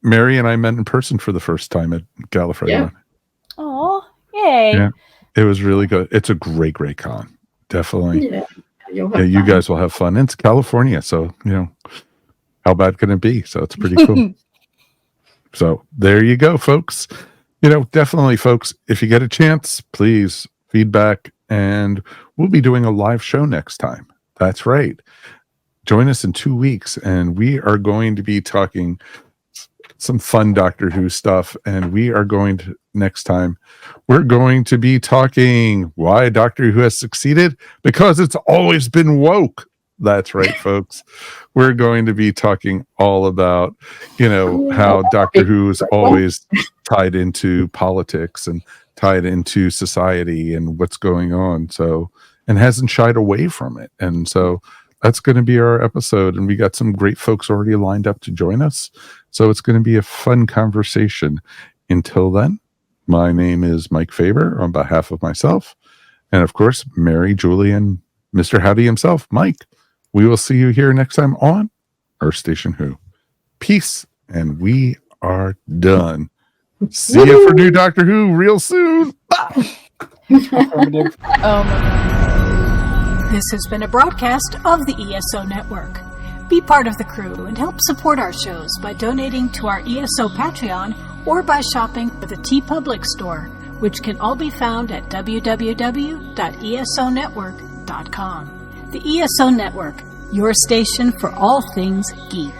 [SPEAKER 3] Mary and I met in person for the first time at Gallifrey One.
[SPEAKER 5] Oh, yay.
[SPEAKER 3] Yeah, it was really good. It's a great, great con. Definitely.
[SPEAKER 4] Yeah,
[SPEAKER 3] you guys will have fun. And it's California, so, how bad can it be? So it's pretty cool. So there you go, folks. Definitely, folks, if you get a chance, please feedback. And we'll be doing a live show next time. That's right. Join us in 2 weeks, and we are going to be talking some fun Doctor Who stuff. And we are going to, next time, we're going to be talking why Doctor Who has succeeded, because it's always been woke. That's right, folks. We're going to be talking all about, how Doctor Who is always tied into politics and tied into society and what's going on. So, and hasn't shied away from it. And so that's going to be our episode. And we got some great folks already lined up to join us. So it's going to be a fun conversation. Until then, my name is Mike Faber on behalf of myself. And of course, Mary, Julie, and Mr. Howdy himself, Mike. We will see you here next time on Earth Station Who. Peace. And we are done. See you for new Doctor Who real soon.
[SPEAKER 1] This has been a broadcast of the ESO Network. Be part of the crew and help support our shows by donating to our ESO Patreon or by shopping at the TeePublic store, which can all be found at www.esonetwork.com. The ESO Network, your station for all things geek.